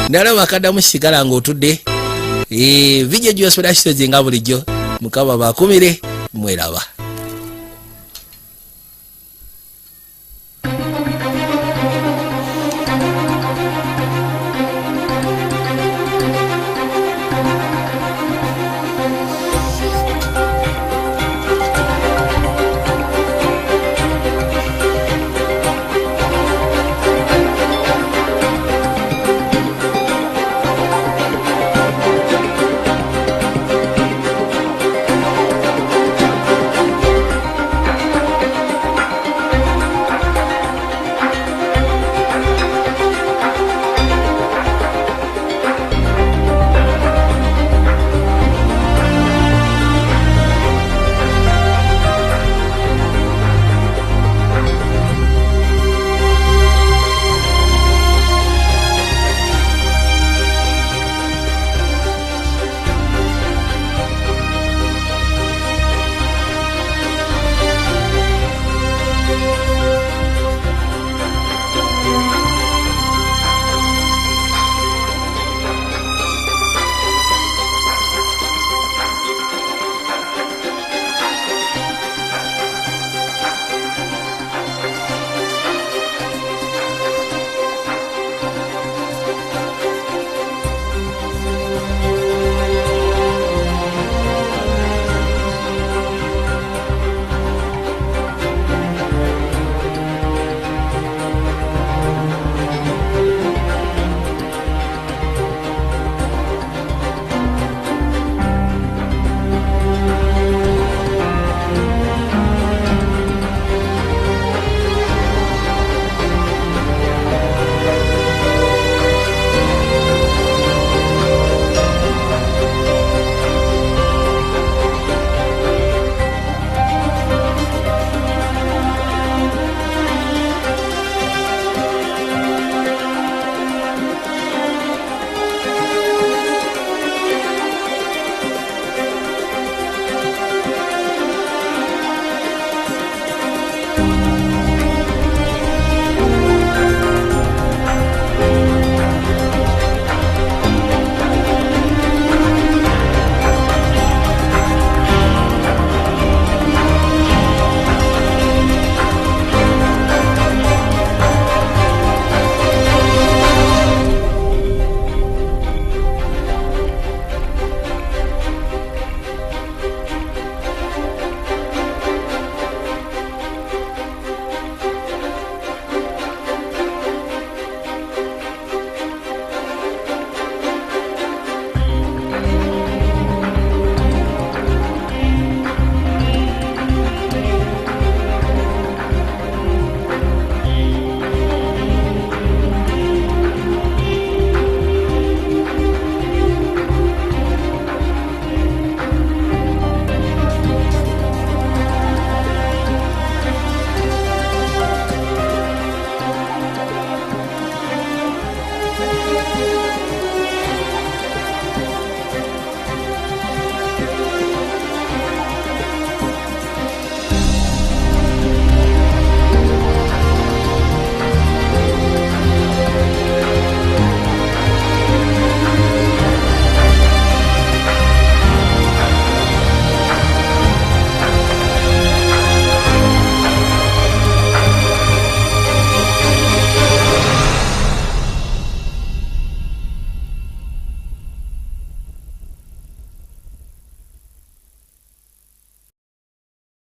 ndalaba akaddamu sigala ng'otudde video gyo soda kisozi nga bulijjo mukaba bakumire mweraba